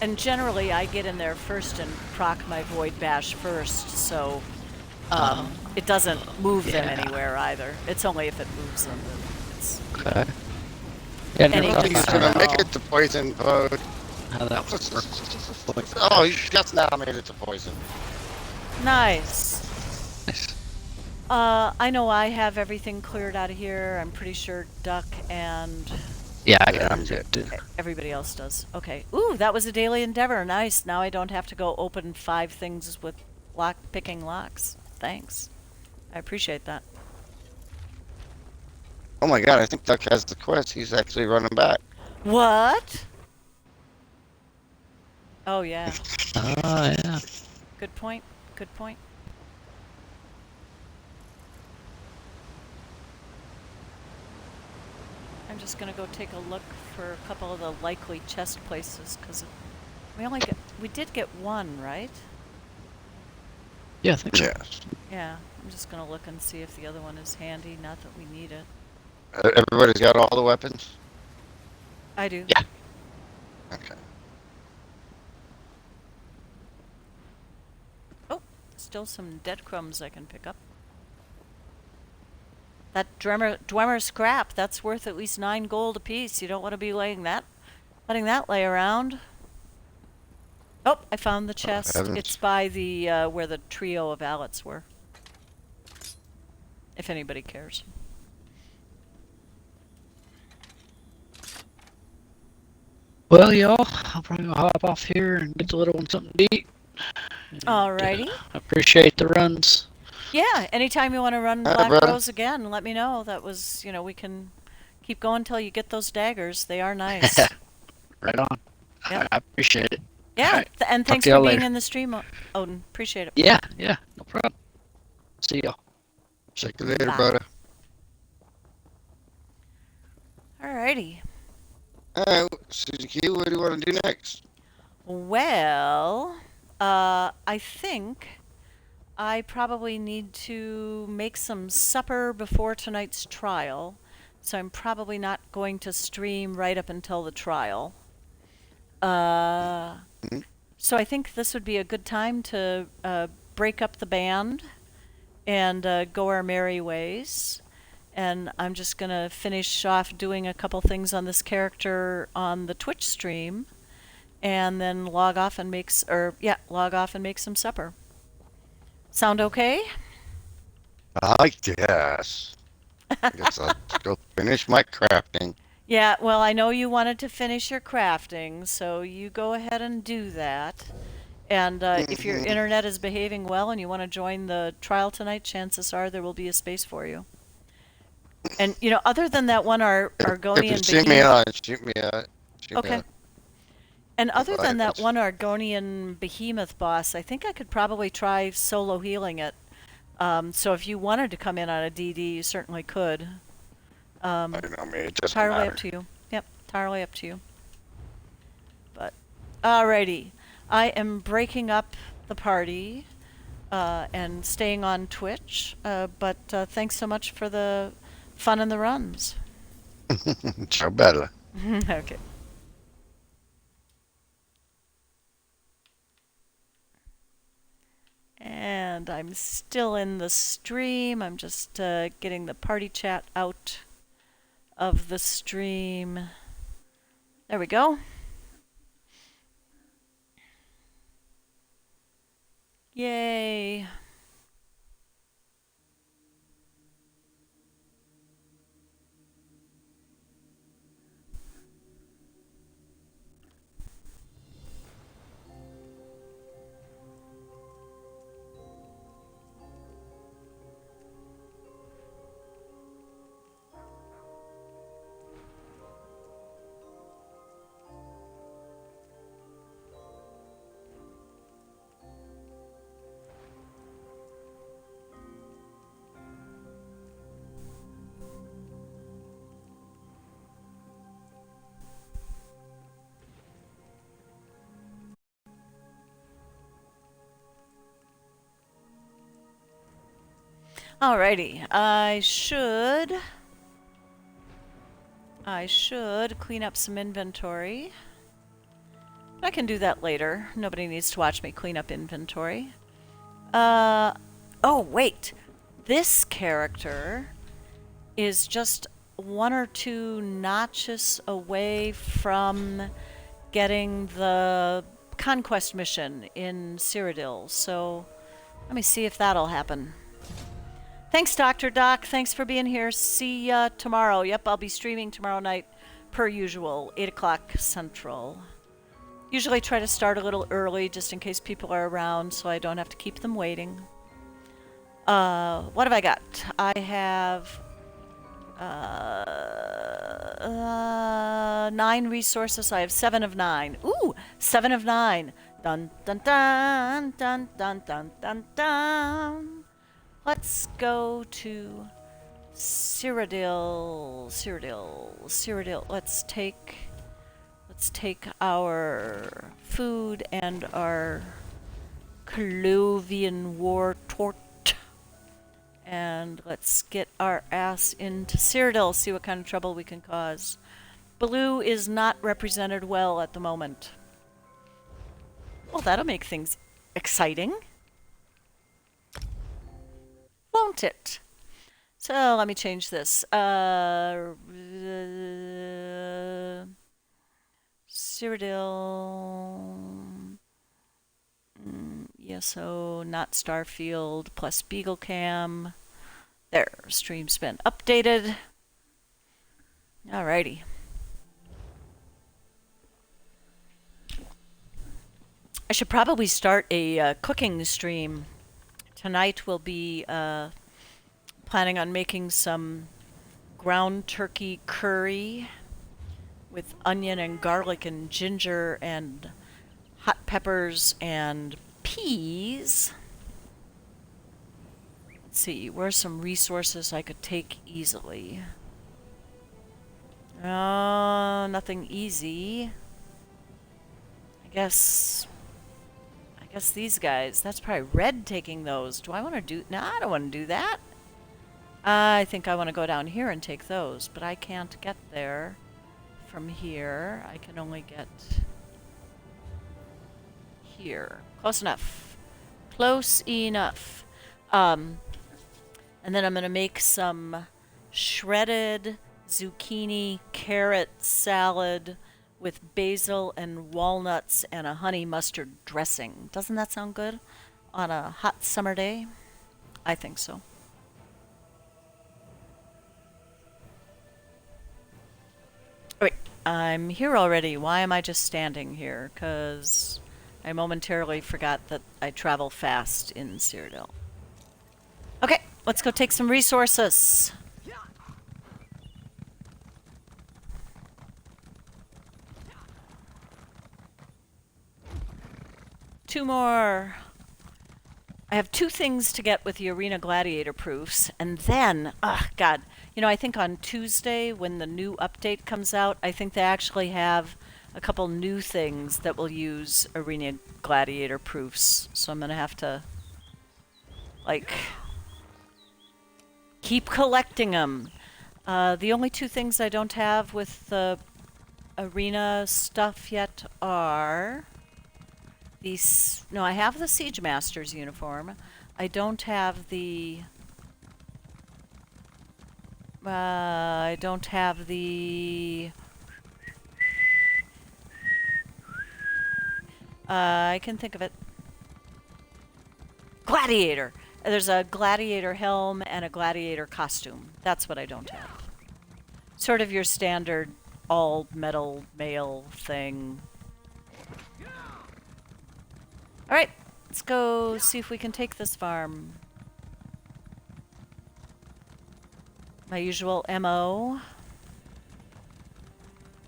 And generally, I get in there first and proc my Void Bash first, so it doesn't move them Yeah. anywhere either. It's only if it moves them that it's Okay. Yeah, Any I never think just he's thought gonna start make off. it to poison mode. how that works. Oh, he just now made it to poison. nice. Nice. I know I have everything cleared out of here. I'm pretty sure Duck and Yeah, I Yeah, got I'm it too. everybody else does. Okay. Ooh, that was a daily endeavor. Nice. Now I don't have to go open 5 things with picking locks. Thanks. I appreciate that. Oh my god, I think Duck has the quest. He's actually running back. What? Oh, yeah. Oh, yeah. Good point. Good point. I'm just gonna go take a look for a couple of the likely chest places, because we did get one, right? Yeah, I think so. Yes. Yeah, I'm just gonna look and see if the other one is handy, not that we need it. Everybody's got all the weapons? I do. Yeah. Okay. Oh, still some dead crumbs I can pick up. That Dwemer scrap, that's worth at least 9 gold apiece. You don't want to be letting that lay around. Oh, I found the chest. heavens. It's by the where the trio of Alets were. If anybody cares. Well, y'all, I'll probably hop off here and get the little one something to eat. Alrighty. I appreciate the runs. Yeah, anytime you want to run Alright, Black brother. Rose again, let me know. That was, we can keep going until you get those daggers. They are nice. Right on. Yep. I appreciate it. Yeah, Alright, and talk thanks to for y'all being later. in the stream, Odin. Appreciate it. Yeah, no problem. See y'all. Check you later, Bye. brother. Alrighty. Alright, Susie Q, what do you want to do next? Well, I think I probably need to make some supper before tonight's trial, so I'm probably not going to stream right up until the trial. So I think this would be a good time to break up the band and go our merry ways. And I'm just going to finish off doing a couple things on this character on the Twitch stream, and then log off and make some supper. Sound okay? I guess. I guess I'll just go finish my crafting. Yeah, well, I know you wanted to finish your crafting, so you go ahead and do that. And if your internet is behaving well and you want to join the trial tonight, chances are there will be a space for you. And, other than that one If you Argonian see me behemoth... on, shoot me out. Okay. And other than that Goodbye. one Argonian behemoth boss, I think I could probably try solo healing it. So if you wanted to come in on a DD, you certainly could. I know me, it doesn't Entirely matter. up to you. Yep, entirely up to you. But, alrighty. I am breaking up the party and staying on Twitch. But thanks so much for the fun and the runs. Ciao bella. Okay. And I'm still in the stream. I'm just getting the party chat out of the stream. There we go. Yay. Alrighty, I should clean up some inventory. But I can do that later. Nobody needs to watch me clean up inventory. Oh wait, this character is just 1 or 2 notches away from getting the conquest mission in Cyrodiil, so let me see if that'll happen. Thanks, Dr. Doc. Thanks for being here. See ya tomorrow. Yep, I'll be streaming tomorrow night, per usual, 8 o'clock Central. Usually try to start a little early, just in case people are around, so I don't have to keep them waiting. What have I got? I have 9 resources. I have 7 of 9. Ooh, 7 of 9. Dun dun dun dun dun dun dun dun. Let's go to Cyrodiil. Cyrodiil. Let's take our food and our Clovian war tort. And let's get our ass into Cyrodiil, see what kind of trouble we can cause. Blue is not represented well at the moment. Well, that'll make things exciting. Won't it? So let me change this. Cyrodiil. ESO, not Starfield, plus Beagle Cam. There, stream's been updated. Alrighty. I should probably start a cooking stream. Tonight we'll be planning on making some ground turkey curry with onion and garlic and ginger and hot peppers and peas. Let's see, where's some resources I could take easily? Nothing easy. I guess these guys. That's probably Red taking those. Do I want to do... No, I don't want to do that. I think I want to go down here and take those, but I can't get there from here. I can only get here. Close enough. Close enough. And then I'm going to make some shredded zucchini carrot salad with basil and walnuts and a honey mustard dressing. Doesn't that sound good on a hot summer day? I think so. Wait, I'm here already. Why am I just standing here? Because I momentarily forgot that I travel fast in Cyrodiil. Okay, let's go take some resources. Two more. I have 2 things to get with the Arena Gladiator proofs, and then, God, you know, I think on Tuesday when the new update comes out, I think they actually have a couple new things that will use Arena Gladiator proofs. So I'm gonna have to, like, keep collecting them. The only 2 things I don't have with the Arena stuff yet are these. No, I have the Siege Master's uniform. I don't have the... I don't have the... I can think of it. Gladiator! There's a gladiator helm and a gladiator costume. That's what I don't have. Sort of your standard all-metal male thing. Alright, let's go see if we can take this farm. My usual MO.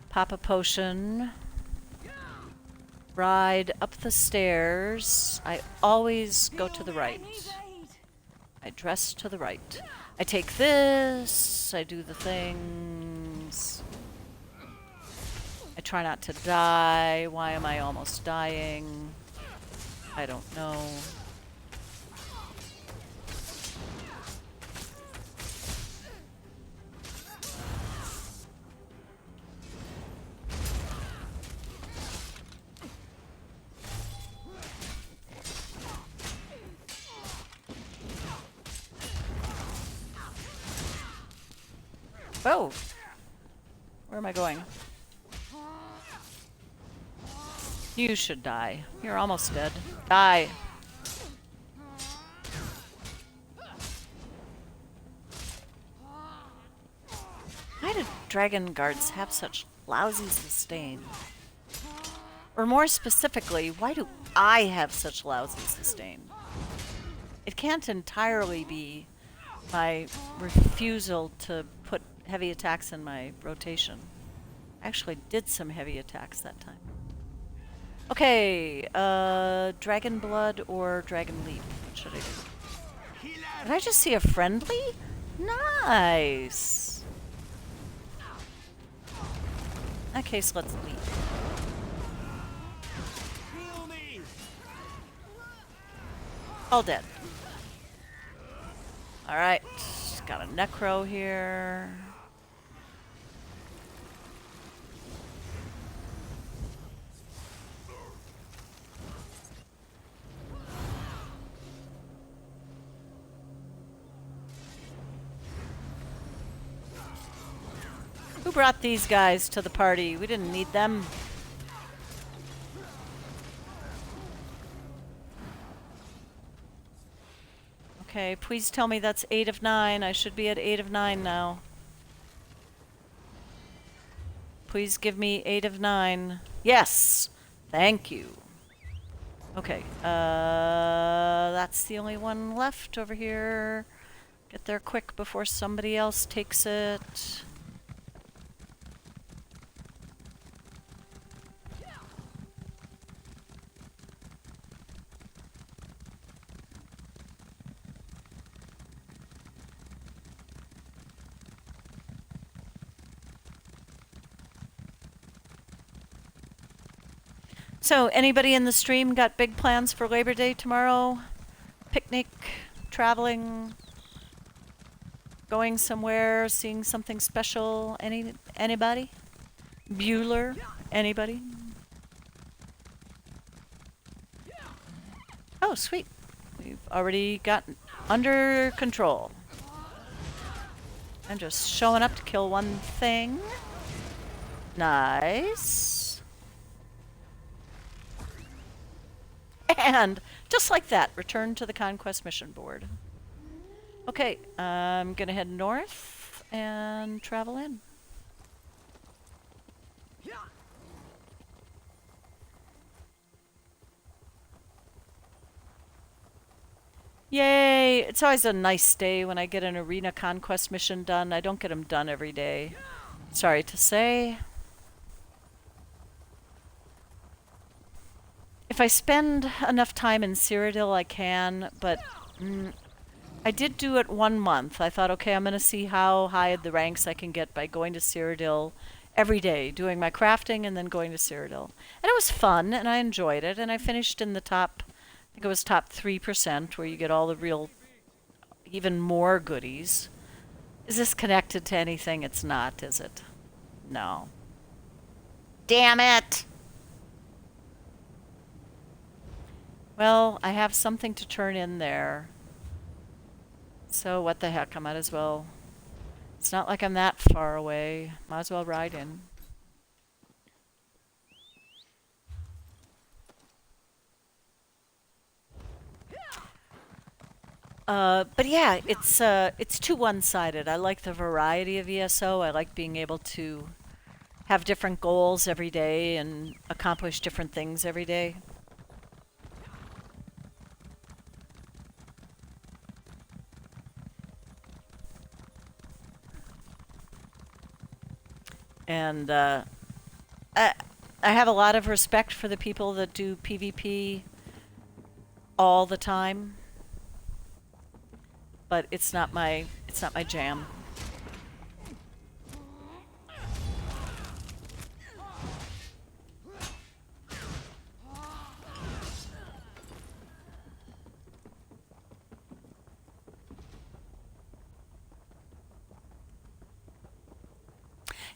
Pop a potion. Ride up the stairs. I always go to the right. I dress to the right. I take this. I do the things. I try not to die. Why am I almost dying? I don't know. Oh! Where am I going? You should die. You're almost dead. Die! Why do dragon guards have such lousy sustain? Or more specifically, why do I have such lousy sustain? It can't entirely be my refusal to put heavy attacks in my rotation. I actually did some heavy attacks that time. Okay, Dragon Blood or Dragon Leap? What should I do? Did I just see a friendly? Nice! In that case, let's leap. All dead. Alright, got a Necro here. Who brought these guys to the party? We didn't need them. Okay, please tell me that's 8 of 9. I should be at 8 of 9 now. Please give me 8 of 9. Yes! Thank you. Okay, that's the only one left over here. Get there quick before somebody else takes it. So, anybody in the stream got big plans for Labor Day tomorrow? Picnic, traveling, going somewhere, seeing something special? Anybody? Bueller? Anybody? Oh, sweet. We've already gotten under control. I'm just showing up to kill one thing. Nice. And just like that, return to the Conquest mission board. Okay, I'm gonna head north and travel in. Yay! It's always a nice day when I get an arena conquest mission done. I don't get them done every day. Sorry to say. If I spend enough time in Cyrodiil, I can, but I did do it 1 month. I thought, okay, I'm going to see how high the ranks I can get by going to Cyrodiil every day, doing my crafting and then going to Cyrodiil. And it was fun, and I enjoyed it, and I finished in the top, I think it was top 3%, where you get all the real, even more goodies. Is this connected to anything? It's not, is it? No. Damn it! Well, I have something to turn in there. So what the heck, I might as well. It's not like I'm that far away. Might as well ride in. But yeah, it's too one-sided. I like the variety of ESO. I like being able to have different goals every day and accomplish different things every day. And I have a lot of respect for the people that do PvP all the time, but it's not my jam.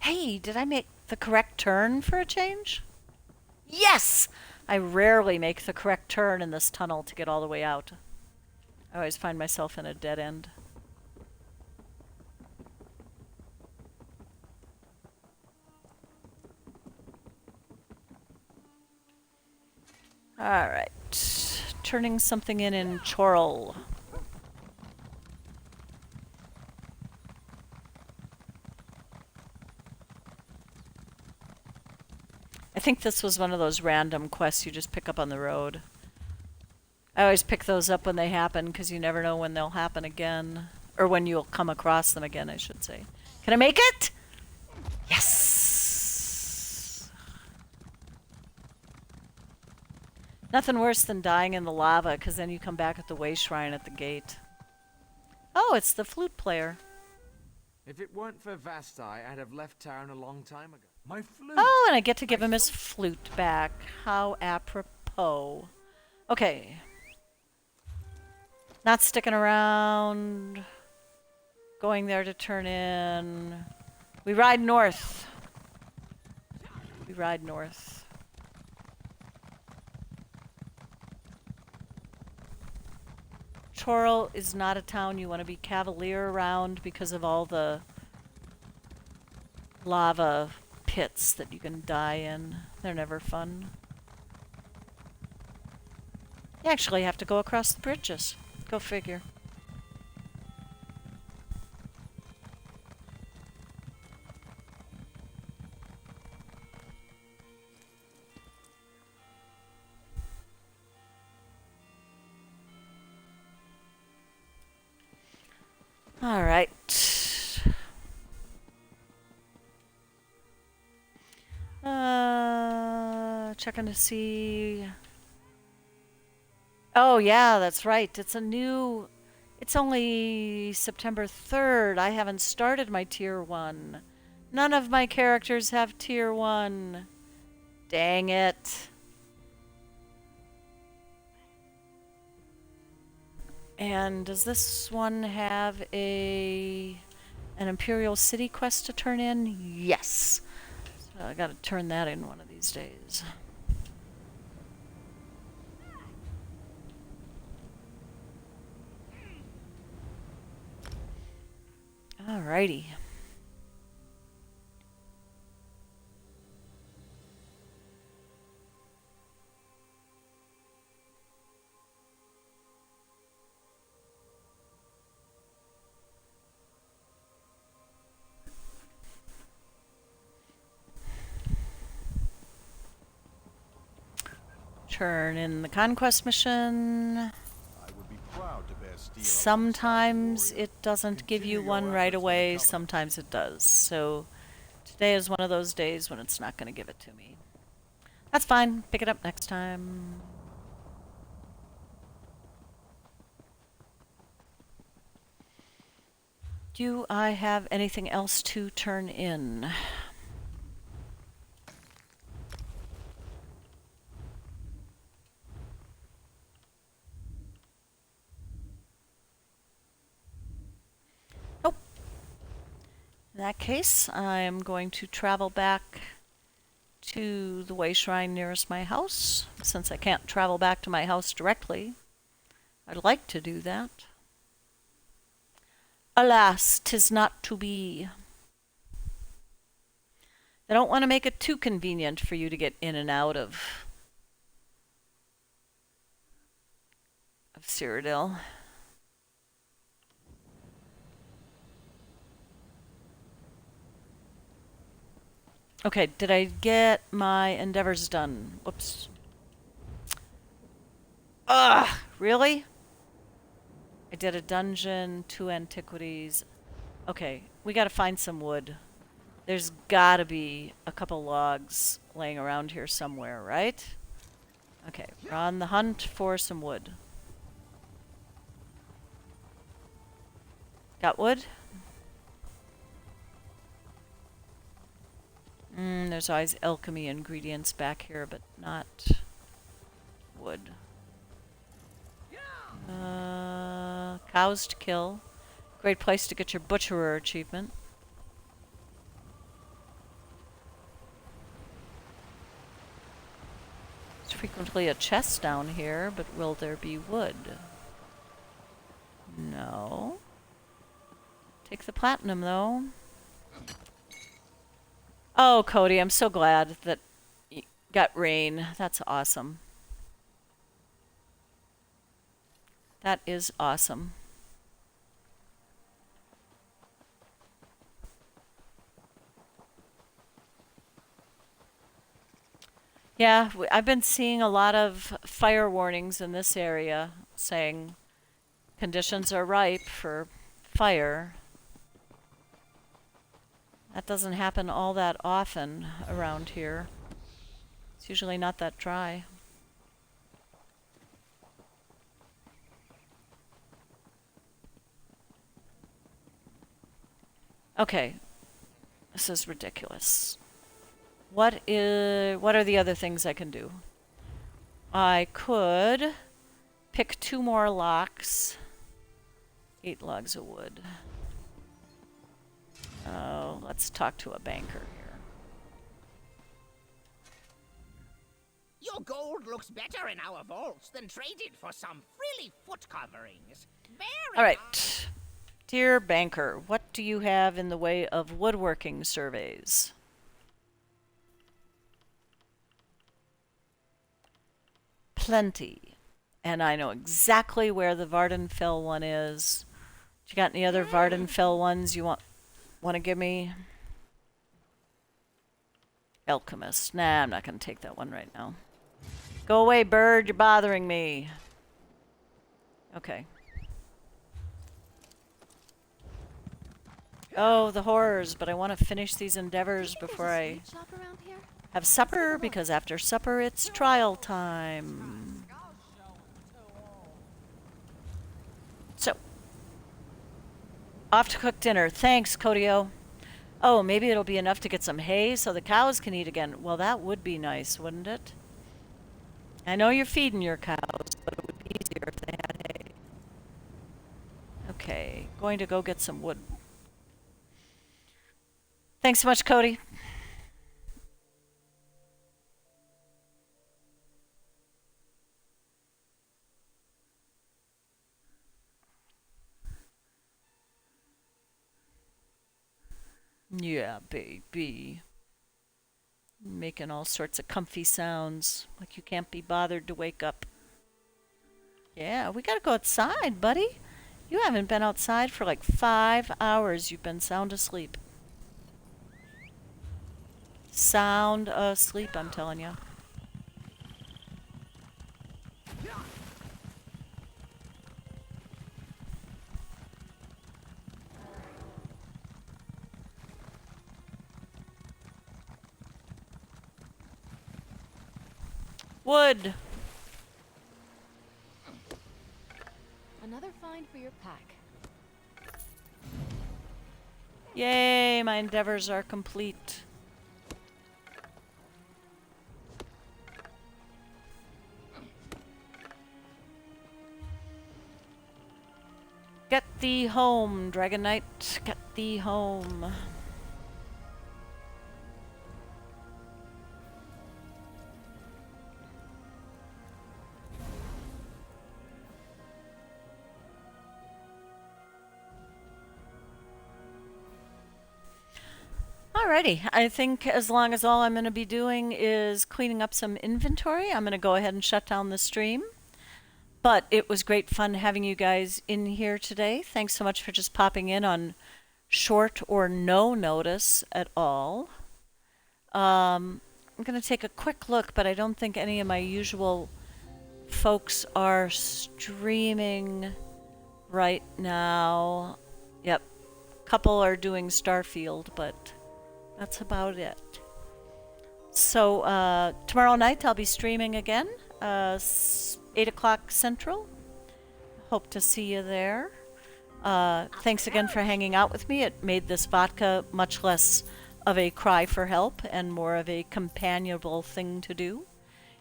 Hey, did I make the correct turn for a change? Yes! I rarely make the correct turn in this tunnel to get all the way out. I always find myself in a dead end. Alright. Turning something in Chorrol. I think this was one of those random quests you just pick up on the road. I always pick those up when they happen because you never know when they'll happen again. Or when you'll come across them again, I should say. Can I make it? Yes! Nothing worse than dying in the lava, because then you come back at the way shrine at the gate. Oh, it's the flute player. If it weren't for Vasti, I'd have left town a long time ago. My flute! Oh, and I get to give him his flute back. How apropos. Okay. Not sticking around. Going there to turn in. We ride north. We ride north. Chorrol is not a town you want to be cavalier around because of all the lava pits that you can die in. They're never fun. You actually have to go across the bridges. Go figure. All right. Checking to see. Oh, yeah, that's right. It's a new. It's only September 3rd. I haven't started my tier 1. None of my characters have tier 1. Dang it. And does this one have an Imperial City quest to turn in? Yes. So I gotta turn that in one of these days. Alrighty. Turn in the conquest mission. Sometimes it doesn't give you one right away, sometimes it does. So today is one of those days when it's not going to give it to me. That's fine. Pick it up next time. Do I have anything else to turn in? Nope. In that case, I'm going to travel back to the way shrine nearest my house, since I can't travel back to my house directly. I'd like to do that. Alas, 'tis not to be. They don't want to make it too convenient for you to get in and out of Cyrodiil. Okay, did I get my endeavors done? Whoops. Ugh, really? I did a dungeon, 2 antiquities. Okay, we gotta find some wood. There's gotta be a couple logs laying around here somewhere, right? Okay, we're on the hunt for some wood. Got wood? There's always alchemy ingredients back here, but not wood. Cows to kill. Great place to get your butcherer achievement. There's frequently a chest down here, but will there be wood? No. Take the platinum, though. Oh, Cody, I'm so glad that you got rain. That's awesome. That is awesome. Yeah, I've been seeing a lot of fire warnings in this area saying conditions are ripe for fire. That doesn't happen all that often around here. It's usually not that dry. Okay. This is ridiculous. What are the other things I can do? I could pick 2 more locks. 8 logs of wood. Oh, let's talk to a banker here. Your gold looks better in our vaults than traded for some frilly foot coverings. Very All right. Dear banker, what do you have in the way of woodworking surveys? Plenty. And I know exactly where the Vardenfell one is. You got any other Vardenfell ones you want to give me? Alchemist. Nah, I'm not going to take that one right now. Go away, bird. You're bothering me. Okay. Oh, the horrors, but I want to finish these endeavors before I have supper, because after supper it's trial time. So, off to cook dinner. Thanks, Kodio. Oh, maybe it'll be enough to get some hay so the cows can eat again. Well, that would be nice, wouldn't it? I know you're feeding your cows, but it would be easier if they had hay. Okay, going to go get some wood. Thanks so much, Cody. Yeah, baby. Making all sorts of comfy sounds, like you can't be bothered to wake up. Yeah, we gotta go outside, buddy. You haven't been outside for like 5 hours. You've been sound asleep. Sound asleep, I'm telling you. Wood. Another find for your pack. Yay, my endeavors are complete. Get thee home, Dragon Knight. Get thee home. Alrighty, I think as long as all I'm going to be doing is cleaning up some inventory, I'm going to go ahead and shut down the stream. But it was great fun having you guys in here today. Thanks so much for just popping in on short or no notice at all. I'm going to take a quick look, but I don't think any of my usual folks are streaming right now. Yep, a couple are doing Starfield, but that's about it. So tomorrow night I'll be streaming again, 8 o'clock Central. Hope to see you there. Thanks again for hanging out with me. It made this vodka much less of a cry for help and more of a companionable thing to do.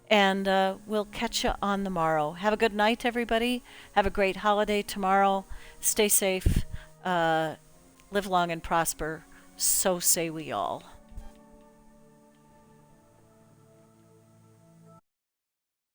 And we'll catch you on the morrow. Have a good night, everybody. Have a great holiday tomorrow. Stay safe. Live long and prosper. So say we all.